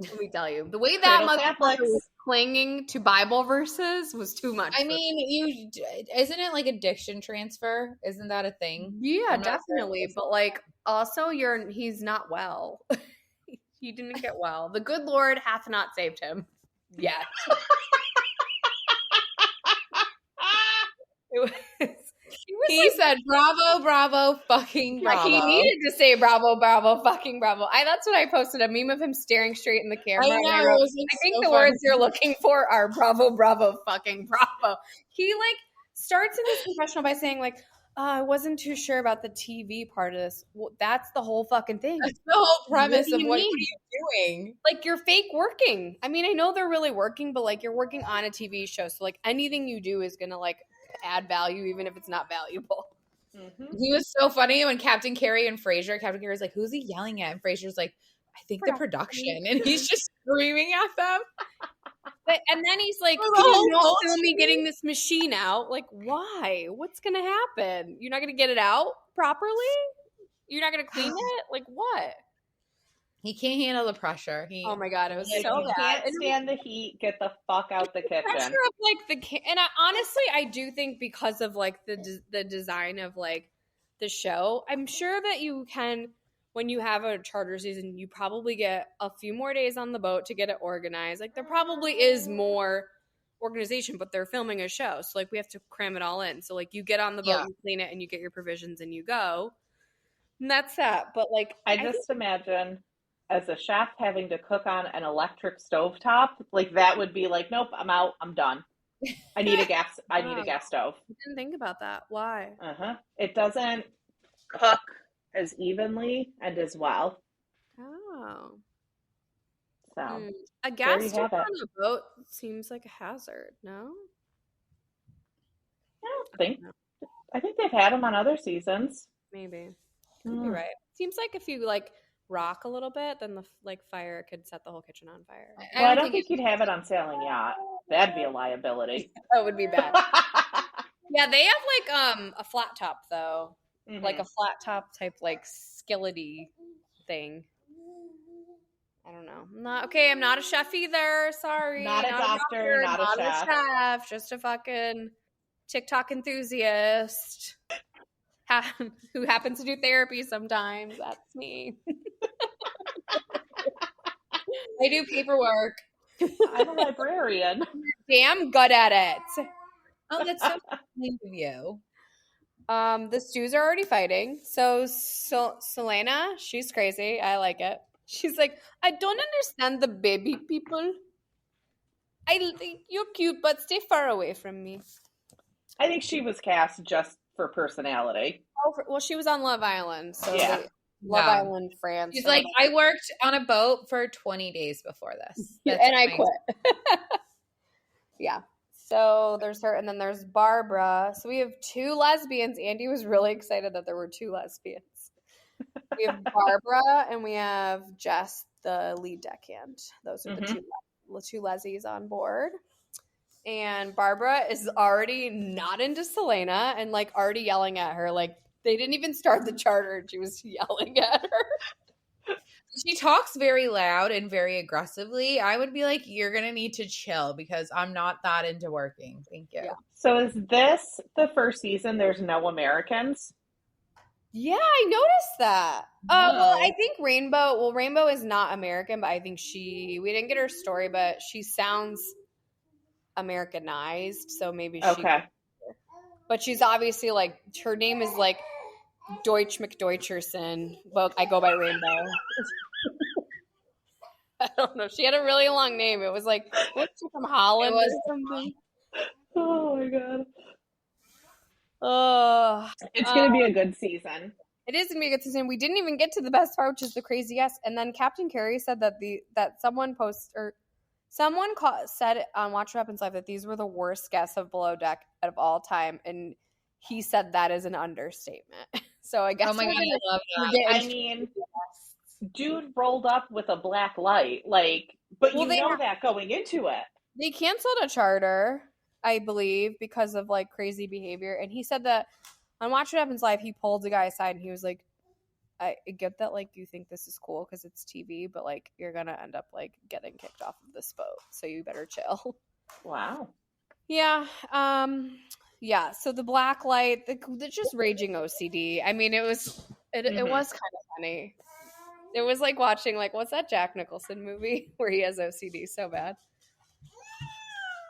Let me tell you. The way that motherfucker was clinging to Bible verses was too much. I mean, isn't it like addiction transfer? Isn't that a thing? Yeah, definitely. But like also he's not well. He didn't get well. The good Lord hath not saved him yet. He said, "Bravo, bravo, fucking bravo." He needed to say "bravo, bravo, fucking bravo." That's what I posted, a meme of him staring straight in the camera. I know. And I think the words you're looking for are "bravo, bravo, fucking bravo." He starts in his confessional by saying I wasn't too sure about the TV part of this. Well, that's the whole fucking thing. That's the whole premise of what are you doing? You're fake working. I mean, I know they're really working, but you're working on a TV show. So anything you do is going to add value, even if it's not valuable. Mm-hmm. He was so funny when Captain Carey and Captain Carey's like, who's he yelling at? And Frasier's like, I think the production. And he's just screaming at them. And then he's like, can you not film me getting this machine out? Why? What's going to happen? You're not going to get it out properly? You're not going to clean it? What? He can't handle the pressure. Oh my God, it was so bad. You can't stand the heat. Get the fuck out the kitchen. Pressure of and honestly, I do think because of the design of the show, I'm sure that you can, when you have a charter season, you probably get a few more days on the boat to get it organized. There probably is more organization, but they're filming a show, so we have to cram it all in. So you get on the boat, you clean it, and you get your provisions, and you go. And that's that. But I just imagine as a chef having to cook on an electric stovetop, that would be nope, I'm out, I'm done. I need a gas stove. I didn't think about that. Why? It doesn't cook as evenly and as well. Oh. So a gas stove on a boat seems like a hazard, no? I don't think. I think they've had them on other seasons. Maybe. Could be right. Seems like if you rock a little bit, then the fire could set the whole kitchen on fire. Well, I don't think you'd have it on sailing yacht. That'd be a liability. That would be bad. Yeah, they have a flat top though, a flat top type skillety thing. I don't know. I'm not a chef either. Sorry, not a doctor, not a chef. Just a fucking TikTok enthusiast who happens to do therapy sometimes. That's me. I do paperwork. I'm a librarian. Damn good at it. Oh, that's so nice of you. The stews are already fighting. So Selena, she's crazy. I like it. She's like, I don't understand the baby people. I think you're cute, but stay far away from me. I think she was cast just for personality. Well, she was on Love Island, so Love Island France. She's like, I worked on a boat for 20 days before this. And I quit. Yeah. So there's her, and then there's Barbara. So we have two lesbians. Andy was really excited that there were two lesbians. We have Barbara and we have Jess, the lead deckhand. Those are the two lesies on board. And Barbara is already not into Selena and already yelling at her. They didn't even start the charter and she was yelling at her. She talks very loud and very aggressively. I would be like, you're going to need to chill because I'm not that into working. Thank you. Yeah. So is this the first season there's no Americans? Yeah, I noticed that. Well, I think Rainbow is not American, but I think we didn't get her story, but she sounds Americanized, so maybe she. But she's obviously her name is Deutsch McDeutscherson, but I go by Rainbow. I don't know. She had a really long name. It was what's she from Holland or something? Oh my God. It's going to be a good season. It is going to be a good season. We didn't even get to the best part, which is the crazy guest. And then Captain Carey said that someone said on Watch What Happens Live that these were the worst guests of Below Deck of all time, and he said that is an understatement. So I guess. Oh my God, I love that. I mean, dude rolled up with a black light, but you know that going into it. They canceled a charter, I believe, because of crazy behavior, and he said that on Watch What Happens Live, he pulled the guy aside and he was like, I get that you think this is cool because it's TV, but you're gonna end up getting kicked off of this boat, so you better chill. Wow. Yeah. Yeah. So the black light, the just raging OCD. I mean, it was kind of funny. It was watching what's that Jack Nicholson movie where he has OCD so bad?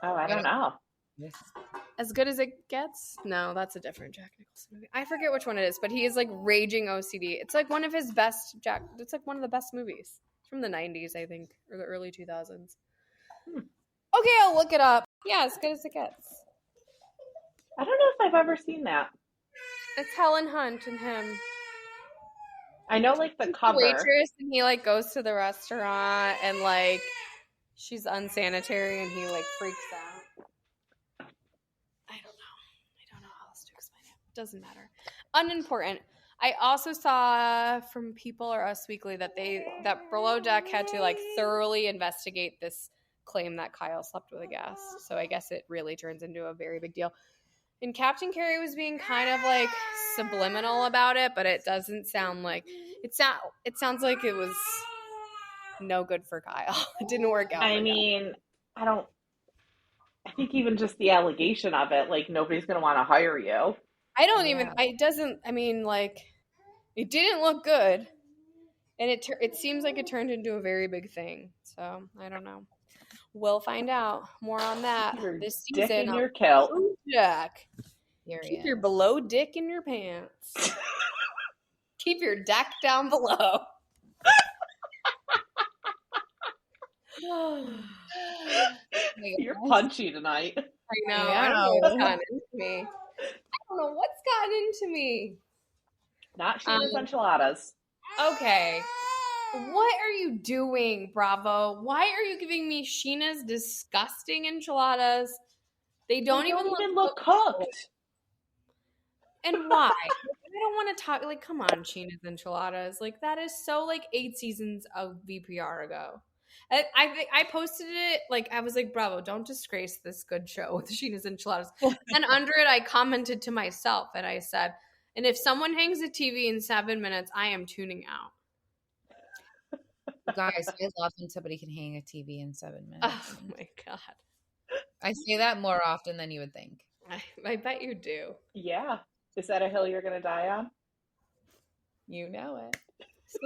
Oh, I don't know. As Good as It Gets? No, that's a different Jack Nicholson movie. I forget which one it is, but he is like raging OCD. It's like one of his best it's like one of the best movies. It's from the 90s, I think, or the early 2000s. Okay, I'll look it up. Yeah, As Good as It Gets. I don't know if I've ever seen that. It's Helen Hunt and him. I know, like, the cover. Waitress, and he like goes to the restaurant and like she's unsanitary and he like freaks out. I don't know how else to explain it. Doesn't matter. Unimportant. I also saw from People or Us Weekly that Below Deck had to like thoroughly investigate this claim that Kyle slept with a guest. So I guess it really turns into a very big deal. And Captain Carey was being kind of like subliminal about it, but it doesn't sound like it sounds like it was no good for Kyle. It didn't work out. I mean, I think even just the allegation of it, like, nobody's going to want to hire you. It didn't look good. And it seems like it turned into a very big thing. So, I don't know. We'll find out more on that this season. Dick in your kilt. Jack. Keep your below dick in your pants. Keep your deck down below. You're punchy tonight. I know. I don't know what's gotten into me. Not Sheena's enchiladas. Okay. What are you doing, Bravo? Why are you giving me Sheena's disgusting enchiladas? They don't even look cooked. And why? I don't want to talk. Like, come on, Sheena's enchiladas. Like, that is so, like, 8 seasons of VPR ago. I posted it, like, I was like, Bravo, don't disgrace this good show with Sheena's enchiladas. And under it, I commented to myself, and I said, and if someone hangs a TV in 7 minutes, I am tuning out. Guys, I love when somebody can hang a TV in 7 minutes. Oh, my God. I say that more often than you would think. I bet you do. Yeah. Is that a hill you're going to die on? You know it. So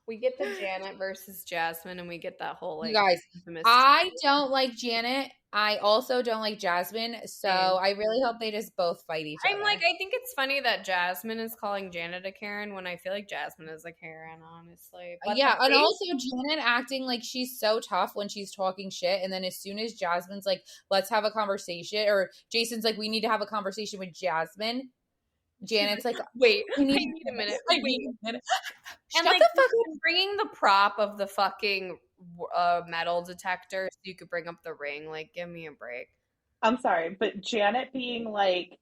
we get the Janet versus Jasmine, and we get that whole, like... You guys, I don't like Janet. I also don't like Jasmine, so I really hope they just both fight each other. I think it's funny that Jasmine is calling Janet a Karen when I feel like Jasmine is a Karen, honestly. But yeah, and also Janet acting like she's so tough when she's talking shit, and then as soon as Jasmine's like, let's have a conversation, or Jason's like, we need to have a conversation with Jasmine, Janet's like, wait, I need a minute. And like, bringing the prop of the fucking metal detector so you could bring up the ring. Like, give me a break. I'm sorry, but Janet being like,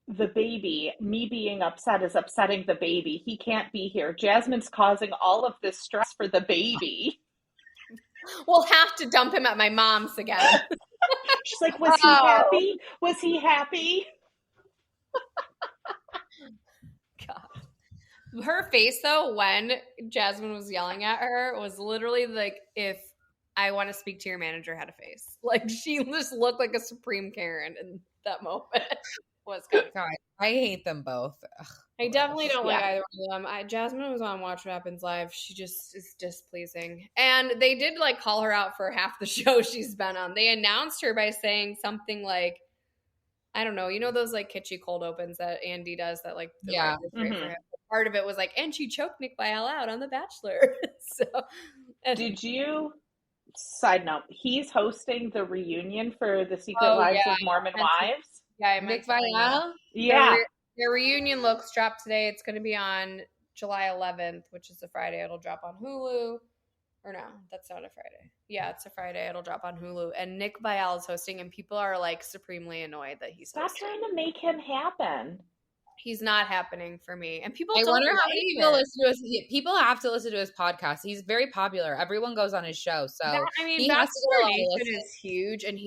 the baby, me being upset is upsetting the baby. He can't be here. Jasmine's causing all of this stress for the baby. We'll have to dump him at my mom's again. She's like, was he happy? Was he happy? God. Her face, though, when Jasmine was yelling at her was literally like, if I want to speak to your manager had a face. Like, she just looked like a supreme Karen in that moment. Was good. God, I hate them both. Ugh, I definitely don't like either one of them. Jasmine was on Watch What Happens Live. She just is displeasing. And they did, like, call her out for half the show she's been on. They announced her by saying something like, I don't know, you know those, like, kitschy cold opens that Andy does that, like, yeah. Mm-hmm. Part of it was like, and she choked Nick Viall out on The Bachelor. Did you, side note, he's hosting the reunion for the Secret Lives of Mormon Wives? Yeah, Nick Viall? Yeah. Their reunion looks dropped today. It's going to be on July 11th, which is a Friday. It'll drop on Hulu. Or no, that's not a Friday. Yeah, it's a Friday. It'll drop on Hulu. And Nick Viall is hosting, and people are, like, supremely annoyed that he's hosting. Stop trying to make him happen. He's not happening for me. And people I wonder how many people listen to his. People have to listen to his podcast. He's very popular. Everyone goes on his show. So Bachelor Nation is huge, and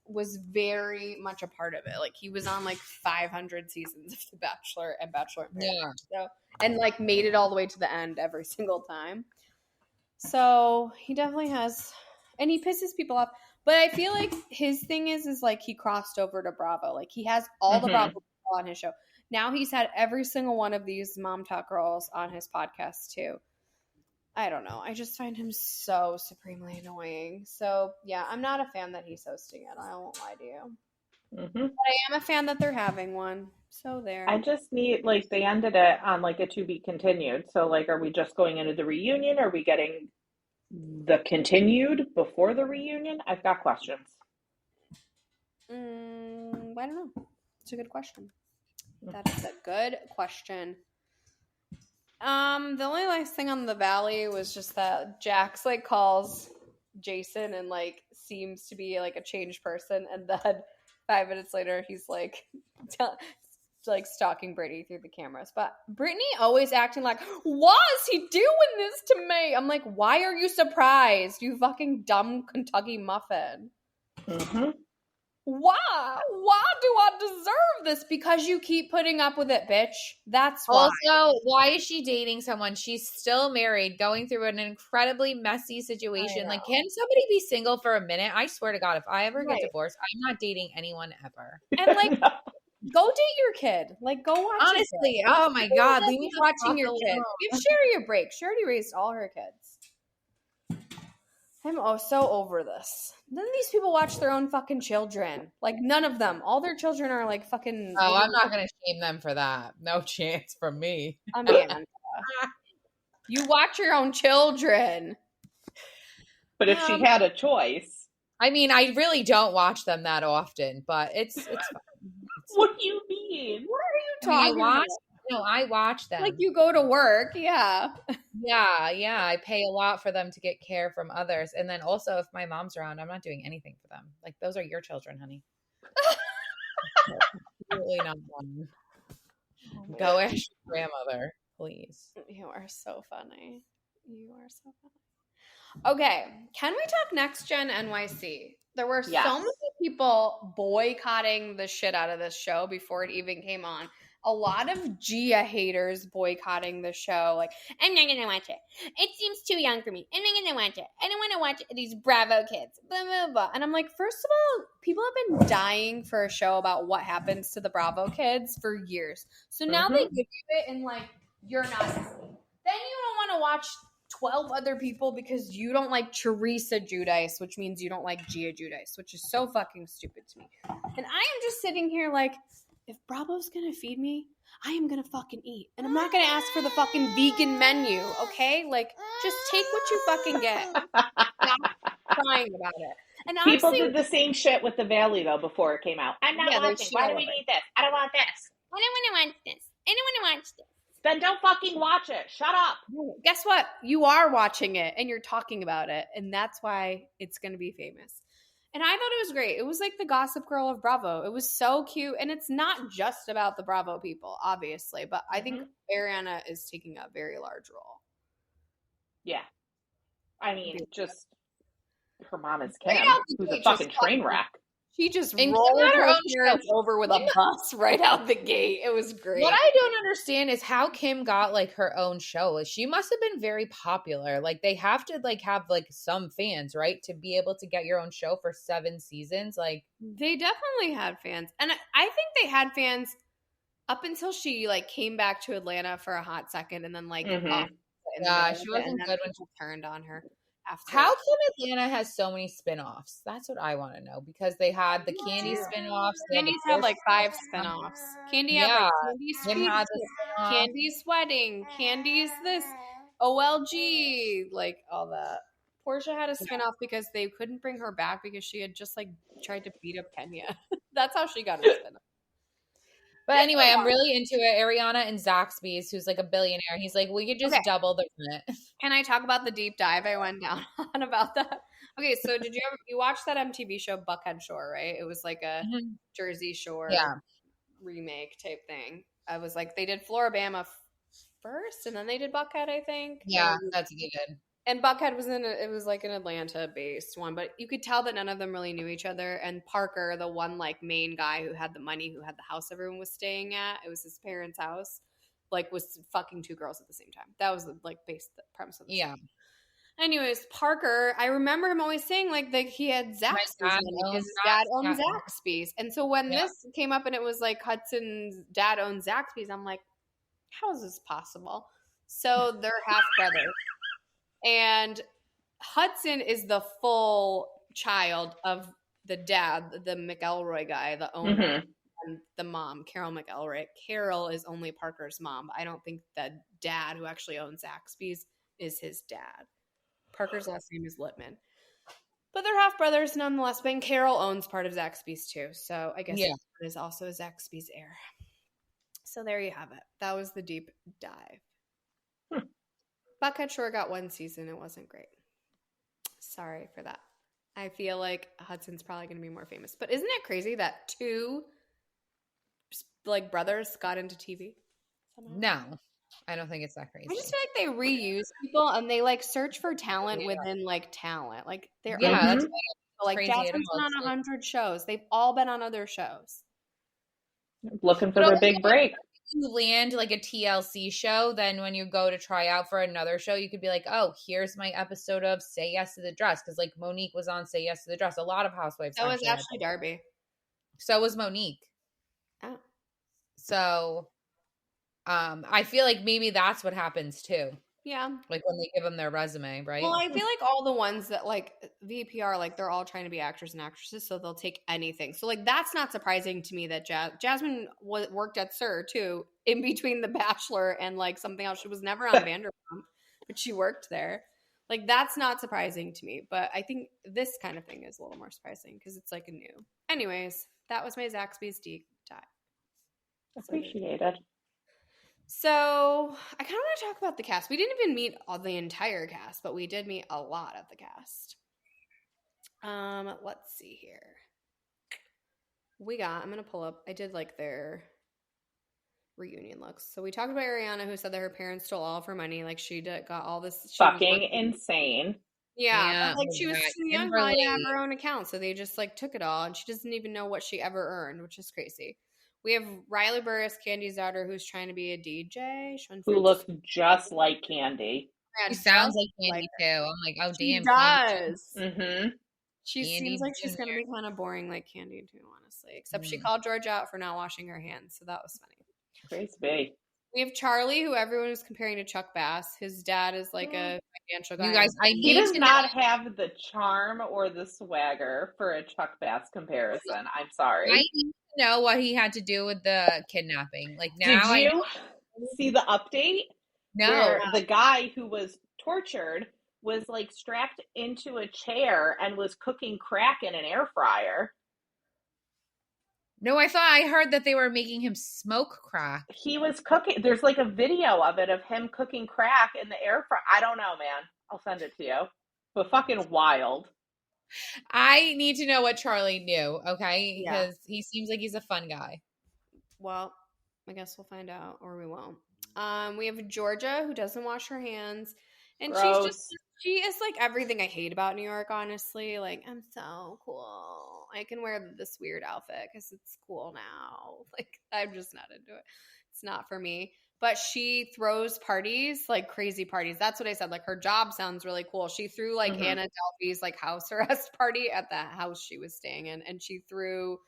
was very much a part of it. Like, he was on like 500 seasons of The Bachelor and Bachelor. Yeah. So, and like made it all the way to the end every single time. So he definitely has, and he pisses people off. But I feel like his thing is like he crossed over to Bravo. Like, he has all the Bravo people on his show. Now he's had every single one of these Mom Talk girls on his podcast too. I don't know. I just find him so supremely annoying. So, yeah, I'm not a fan that he's hosting it. I won't lie to you. Mm-hmm. But I am a fan that they're having one. So there. I just need, like, they ended it on, like, a to be continued. So, like, are we just going into the reunion? Are we getting the continued before the reunion? I've got questions. I don't know. It's a good question. That is a good question. The only last thing on the Valley was just that Jax like calls Jason and like seems to be like a changed person, and then 5 minutes later he's like like stalking Brittany through the cameras. But Brittany always acting like, why is he doing this to me? I'm like, why are you surprised, you fucking dumb Kentucky muffin? Mm-hmm. Why do I deserve this? Because you keep putting up with it, bitch. That's why. Also, why is she dating someone? She's still married, going through an incredibly messy situation. Like, can somebody be single for a minute? I swear to God, if I ever get divorced, I'm not dating anyone ever. And like, go date your kid. Like, go watch. Honestly, oh my God, leave me watching your kid. Give Sherry a break. She already raised all her kids. I'm so over this. None of these people watch their own fucking children. Like, none of them. All their children are like fucking. Oh, I'm not going to shame them for that. No chance from me. Amanda. You watch your own children. But if she had a choice. I mean, I really don't watch them that often, but it's fine. What do you mean? What are you talking about? No, I watch them. Like, you go to work, yeah. Yeah. I pay a lot for them to get care from others. And then also, if my mom's around, I'm not doing anything for them. Like, those are your children, honey. Absolutely not one. Go ask your grandmother, please. You are so funny. Okay, can we talk Next Gen NYC? There were so many people boycotting the shit out of this show before it even came on. A lot of Gia haters boycotting the show. Like, I'm not going to watch it. It seems too young for me. I'm not going to watch it. I don't want to watch these Bravo kids. Blah, blah, blah. And I'm like, first of all, people have been dying for a show about what happens to the Bravo kids for years. So now they give you it and, like, you're not happy. Then you don't want to watch 12 other people because you don't like Teresa Giudice, which means you don't like Gia Giudice, which is so fucking stupid to me. And I am just sitting here like, if Bravo's gonna feed me, I am gonna fucking eat. And I'm not gonna ask for the fucking vegan menu, okay? Like, just take what you fucking get. Stop crying about it. And people did the same shit with the Valley, though, before it came out. I'm not watching. Why do we need this? I don't want this. I don't want to watch this. I don't want to watch this. Then don't fucking watch it. Shut up. Guess what? You are watching it, and you're talking about it, and that's why it's gonna be famous. And I thought it was great. It was like the Gossip Girl of Bravo. It was so cute. And it's not just about the Bravo people, obviously. But I think Ariana is taking a very large role. Yeah. I mean, just her mom is Kim, who's a fucking train wreck. She just rolled her parents over with a bus right out the gate. It was great. What I don't understand is how Kim got like her own show. She must have been very popular. Like they have to like have like some fans, right? To be able to get your own show for 7 seasons. Like they definitely had fans. And I think they had fans up until she like came back to Atlanta for a hot second and then like she wasn't good when she turned on her. How come Atlanta has so many spin-offs? That's what I want to know, because they had the Candy spin-offs. Candy's had like 5 spin-offs. Candy had like Candy's wedding, Candy's this, OLG, like all that. Portia had a spin-off because they couldn't bring her back because she had just like tried to beat up Kenya. That's how she got a spin-off. But anyway, I'm really into it. Ariana and Zaxby's, who's like a billionaire. He's like, we could just double the rent. Can I talk about the deep dive I went down on about that? Okay, so did you watch that MTV show Buckhead Shore, right? It was like a Jersey Shore remake type thing. I was like, they did Floribama first, and then they did Buckhead, I think. Yeah, that's what they did. And Buckhead was it was like an Atlanta-based one, but you could tell that none of them really knew each other. And Parker, the one like main guy who had the money, who had the house everyone was staying at, it was his parents' house, like was fucking 2 girls at the same time. That was like the premise of the show. Anyways, Parker, I remember him always saying like he had Zaxby's, his dad owned Zaxby's. And so when this came up and it was like Hudson's dad owned Zaxby's, I'm like, how is this possible? So they're half brothers. And Hudson is the full child of the dad, the McElroy guy, the owner, and the mom, Carol McElroy. Carol is only Parker's mom. I don't think the dad who actually owns Zaxby's is his dad. Parker's last name is Littman. But they're half brothers nonetheless. And Carol owns part of Zaxby's too. So I guess it is also Zaxby's heir. So there you have it. That was the deep dive. Buckhead Shore got 1 season. It wasn't great. Sorry for that. I feel like Hudson's probably going to be more famous. But isn't it crazy that 2 like brothers got into TV somehow? No, I don't think it's that crazy. I just feel like they reuse people and they like search for talent within like talent. Like they're that's like Jasmine's been on 100 shows. They've all been on other shows. Looking for their big break. You land like a TLC show, then when you go to try out for another show, you could be like, oh, here's my episode of Say Yes to the Dress. Because like Monique was on Say Yes to the Dress. A lot of housewives. So was Ashley Darby. So was Monique. Oh. So I feel like maybe that's what happens too. Yeah. Like when they give them their resume, right? Well, I feel like all the ones that like VPR, like they're all trying to be actors and actresses, so they'll take anything. So like that's not surprising to me that Jasmine worked at SUR too, in between The Bachelor and like something else. She was never on Vanderpump, but she worked there. Like that's not surprising to me, but I think this kind of thing is a little more surprising because it's like a new. Anyways, that was my Zaxby's deep dive. Appreciated. So I kind of want to talk about the cast. We didn't even meet all the entire cast, but we did meet a lot of the cast. Let's see here. I'm going to pull up. I did like their reunion looks. So we talked about Ariana, who said that her parents stole all of her money. Like she got all this. Fucking insane. Yeah. Like she was too young to have her own account. So they just like took it all. And she doesn't even know what she ever earned, which is crazy. We have Riley Burris, Candy's daughter, who's trying to be a DJ. Who looks just like Candy. She sounds like Candy too. I'm like, oh, she damn. Does. Mm-hmm. She seems like she's going to be kind of boring like Candy too, honestly. Except she called George out for not washing her hands. So that was funny. Crazy. We have Charlie, who everyone is comparing to Chuck Bass. His dad is like a financial guy. You guys, he does not have the charm or the swagger for a Chuck Bass comparison. I'm sorry. I need to know what he had to do with the kidnapping. Like now, did you see the update? No, where the guy who was tortured was like strapped into a chair and was cooking crack in an air fryer. No, I heard that they were making him smoke crack. He was cooking. There's like a video of it of him cooking crack in the air fryer. I don't know, man. I'll send it to you. But fucking wild. I need to know what Charlie knew, okay? Because he seems like he's a fun guy. Well, I guess we'll find out, or we won't. We have Georgia, who doesn't wash her hands. And Gross. she is like everything I hate about New York, honestly. Like, I'm so cool. I can wear this weird outfit because it's cool now. Like, I'm just not into it. It's not for me. But she throws parties, like crazy parties. That's what I said. Like, her job sounds really cool. She threw like Anna Delvey's like house arrest party at the house she was staying in. And she threw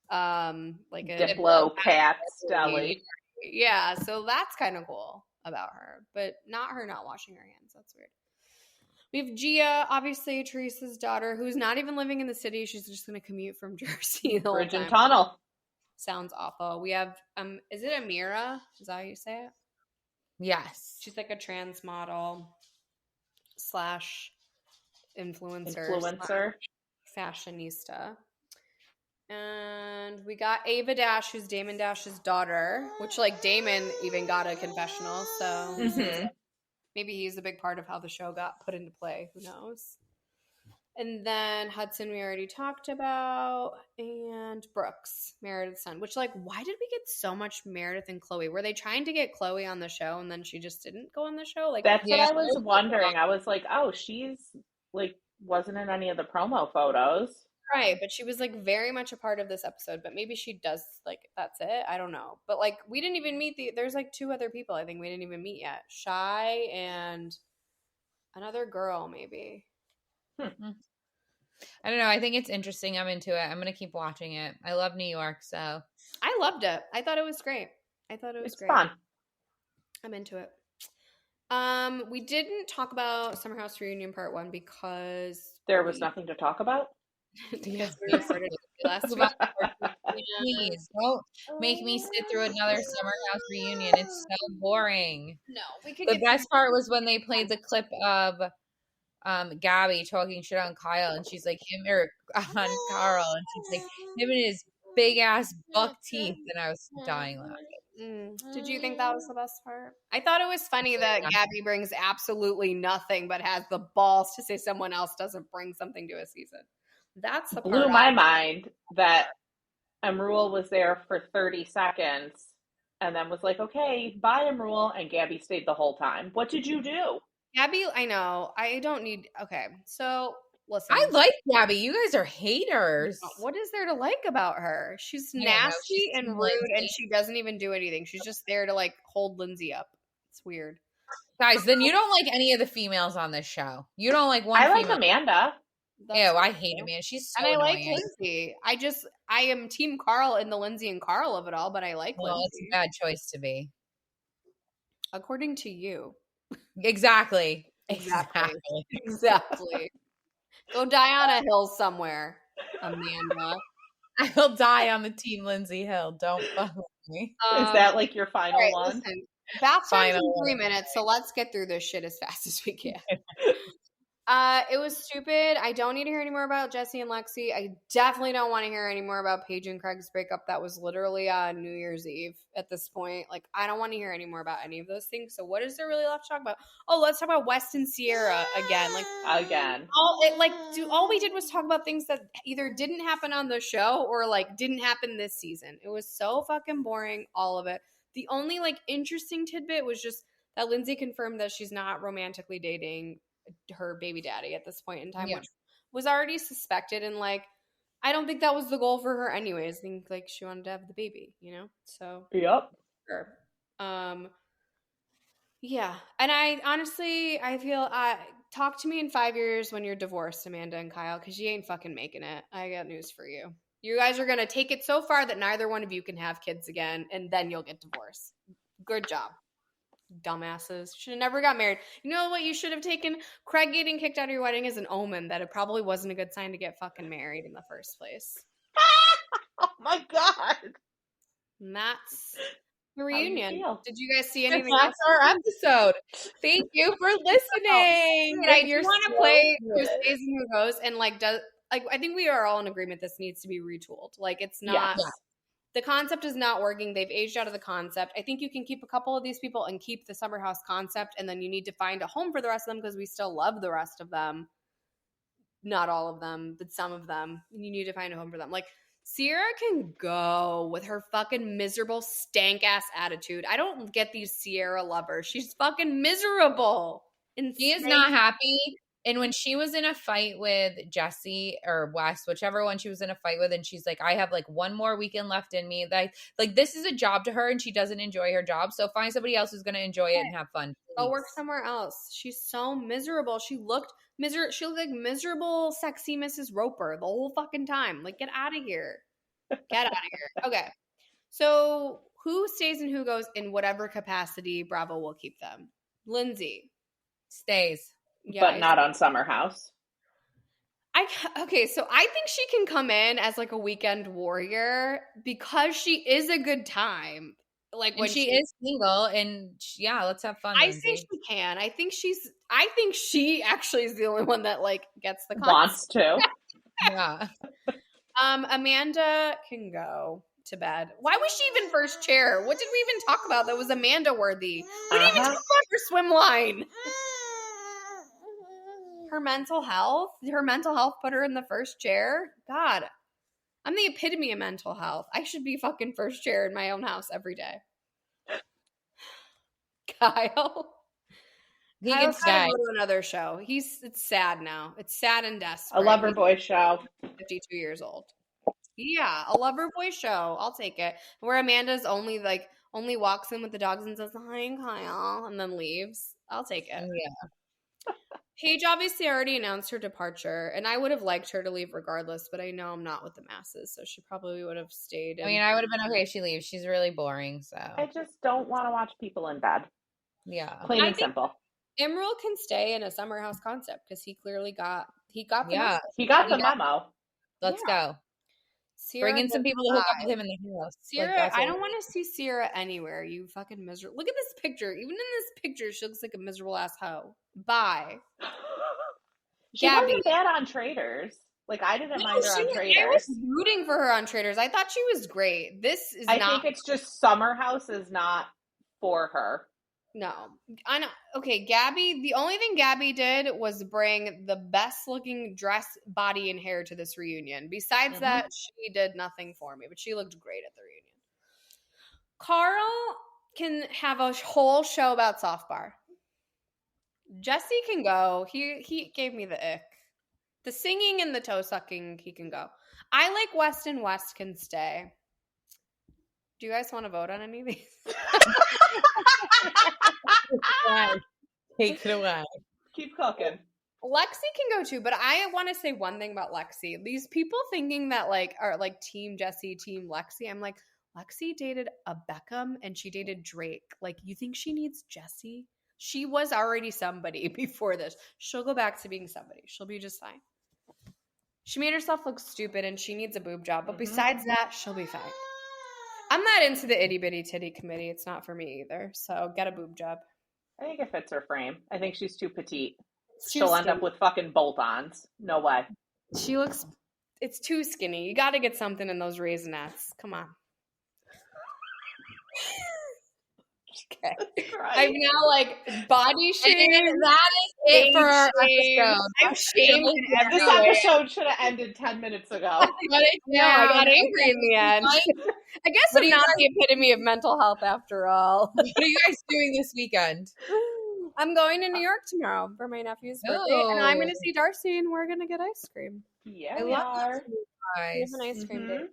like a Diplo Pat's Deli. Yeah, so that's kind of cool about her, but not her not washing her hands. That's weird. We have Gia, obviously Teresa's daughter, who's not even living in the city. She's just going to commute from Jersey the whole time. Bridge and Tunnel. Sounds awful. We have, is it Amira? Is that how you say it? Yes. She's like a trans model / influencer. / fashionista. And we got Ava Dash, who's Damon Dash's daughter, which like Damon even got a confessional. So maybe he's a big part of how the show got put into play. Who knows? And then Hudson, we already talked about, and Brooks, Meredith's son, which like, why did we get so much Meredith and Chloe? Were they trying to get Chloe on the show and then she just didn't go on the show? Like, that's what I was wondering. I was like, oh, she's like, wasn't in any of the promo photos. Right, but she was like very much a part of this episode, but maybe she does like, that's it. I don't know. But like, we didn't even meet there's like 2 other people I think we didn't even meet yet. Shy and another girl maybe. I don't know. I think it's interesting. I'm into it. I'm going to keep watching it. I love New York, so. I loved it. I thought it was great. It's fun. I'm into it. We didn't talk about Summer House Reunion Part 1 because there was nothing to talk about. Because we started last week. Please don't make me sit through another Summer House reunion. It's so boring. No, we could. The best part was when they played the clip of Gabby talking shit on Kyle, and she's like on Carl, and she's like him and his big ass buck teeth, and I was dying laughing. Did you think that was the best part? I thought it was funny that Gabby brings absolutely nothing, but has the balls to say someone else doesn't bring something to a season. That's the blew my mind that Emrul was there for 30 seconds and then was like, okay, bye, Emrul, and Gabby stayed the whole time. What did you do? Gabby, I know. I don't need... Okay, so listen. I like Gabby. You guys are haters. What is there to like about her? She's nasty and rude, and she doesn't even do anything. She's just there to, like, hold Lindsay up. It's weird. Guys, then you don't like any of the females on this show. You don't like one female. I like Amanda. Ew, I hate Amanda. She's so annoying. I like Lindsay. I am Team Carl in the Lindsay and Carl of it all, but I like Lindsay. Well, it's a bad choice to be. According to you. Exactly. Go die on a hill somewhere, Amanda. I'll die on the Team Lindsay Hill. Don't fuck with me. Is that like your final one? Listen, bath time's in 3 minutes, so let's get through this shit as fast as we can. It was stupid. I don't need to hear any more about Jesse and Lexi. I definitely don't want to hear any more about Paige and Craig's breakup. That was literally on New Year's Eve at this point. Like, I don't want to hear any more about any of those things. So what is there really left to talk about? Oh, let's talk about West and Sierra again. Like, again. All we did was talk about things that either didn't happen on the show or, like, didn't happen this season. It was so fucking boring, all of it. The only, like, interesting tidbit was just that Lindsay confirmed that she's not romantically dating her baby daddy at this point in time, which was already suspected, and like I don't think that was the goal for her anyways. I think like she wanted to have the baby, you know? So yep. Sure. Yeah. And I feel talk to me in 5 years when you're divorced, Amanda and Kyle, because you ain't fucking making it. I got news for you. You guys are gonna take it so far that neither one of you can have kids again, and then you'll get divorced. Good job. Dumbasses. Should have never got married. You know what you should have taken? Craig getting kicked out of your wedding as an omen that it probably wasn't a good sign to get fucking married in the first place. Oh my god. And that's the reunion. Did you guys see anything else? Our episode. Thank you for listening. I just want to play Who Stays and Who Goes, and I think we are all in agreement this needs to be retooled. Like, it's not the concept is not working. They've aged out of the concept. I think you can keep a couple of these people and keep the summer house concept, and then you need to find a home for the rest of them because we still love the rest of them. Not all of them, but some of them. You need to find a home for them. Like, Sierra can go with her fucking miserable stank-ass attitude. I don't get these Sierra lovers. She's fucking miserable. She is not happy. And when she was in a fight with Jesse or Wes, whichever one she was in a fight with, and she's like, I have like one more weekend left in me. Like this is a job to her and she doesn't enjoy her job. So find somebody else who's going to enjoy it and have fun. Go work somewhere else. She's so miserable. She looked like miserable, sexy Mrs. Roper the whole fucking time. Like, get out of here. Get out of here. Okay. So who stays and who goes in whatever capacity Bravo will keep them? Lindsay. Stays. Yeah, but not on Summer House. Okay, so I think she can come in as like a weekend warrior because she is a good time. Like, when she is single, and let's have fun. I think she can. I think she actually is the only one that like gets the concept. Wants to. Yeah. Amanda can go to bed. Why was she even first chair? What did we even talk about that was Amanda worthy? We didn't even talk about her swim line. Her mental health put her in the first chair. God, I'm the epitome of mental health. I should be fucking first chair in my own house every day. Kyle, he gets died. Go to another show. It's sad now. It's sad and desperate. A lover boy show. 52 years old. Yeah, a lover boy show. I'll take it. Where Amanda's only walks in with the dogs and says, "Hi, Kyle," and then leaves. I'll take it. Yeah. Paige obviously already announced her departure, and I would have liked her to leave regardless, but I know I'm not with the masses, so she probably would have stayed. I mean, I would have been okay if she leaves. She's really boring, so. I just don't want to watch people in bed. Yeah. Plain and simple. Emerald can stay in a summer house concept because he clearly got the Yeah. He got the memo. Let's go. Sierra Bring in some people to hook up with him in the house. Sierra, I don't want to see Sierra anywhere. You fucking miserable. Look at this picture. Even in this picture, she looks like a miserable ass hoe. Bye. She wasn't bad on Traders. Like, I didn't mind her on Traders. I was rooting for her on Traders. I thought she was great. This is I think it's just Summer House is not for her. No. I know. Okay, Gabby, the only thing Gabby did was bring the best looking dress, body, and hair to this reunion. Besides that, she did nothing for me, but she looked great at the reunion. Carl can have a whole show about soft bar. Jesse can go. He gave me the ick. The singing and the toe sucking, he can go. I like West and West can stay. Do you guys want to vote on any of these? Take it away. Keep cooking. Lexi can go too, but I want to say one thing about Lexi. These people thinking that are like Team Jesse, Team Lexi. I'm like, Lexi dated a Beckham and she dated Drake. Like, you think she needs Jesse? She was already somebody before this. She'll go back to being somebody. She'll be just fine. She made herself look stupid and she needs a boob job. But besides that, she'll be fine. I'm not into the itty bitty titty committee. It's not for me either. So get a boob job. I think it fits her frame. I think she's too petite. She'll end up with fucking bolt-ons. No way. It's too skinny. You got to get something in those Raisinets. Come on. Okay. I'm now body shamed. That is it for our episode. I'm shamed in every This way. episode should have ended 10 minutes ago. I got angry in the end. I guess I'm not the epitome of mental health after all. What are you guys doing this weekend? I'm going to New York tomorrow for my nephew's birthday, and I'm going to see Darcy, and we're going to get ice cream. Yeah, we are. We have an ice cream date.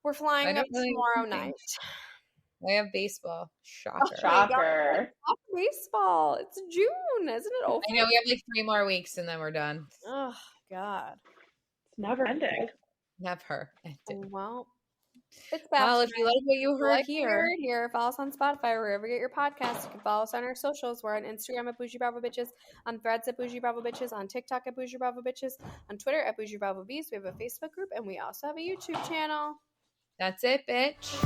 We're flying up tomorrow night. I have baseball. Shocker. Shocker. Baseball. It's June, isn't it over? I know, we have 3 more weeks and then we're done. Oh, God. It's never ending. Never ending. Well, it's bad. Well, if you like what you heard here, follow us on Spotify, wherever you get your podcasts. You can follow us on our socials. We're on Instagram at Boujee Bravo Bitches, on Threads at Boujee Bravo Bitches, on TikTok at Boujee Bravo Bitches, on Twitter at Boujee Bravo Bees. We have a Facebook group, and we also have a YouTube channel. That's it, bitch.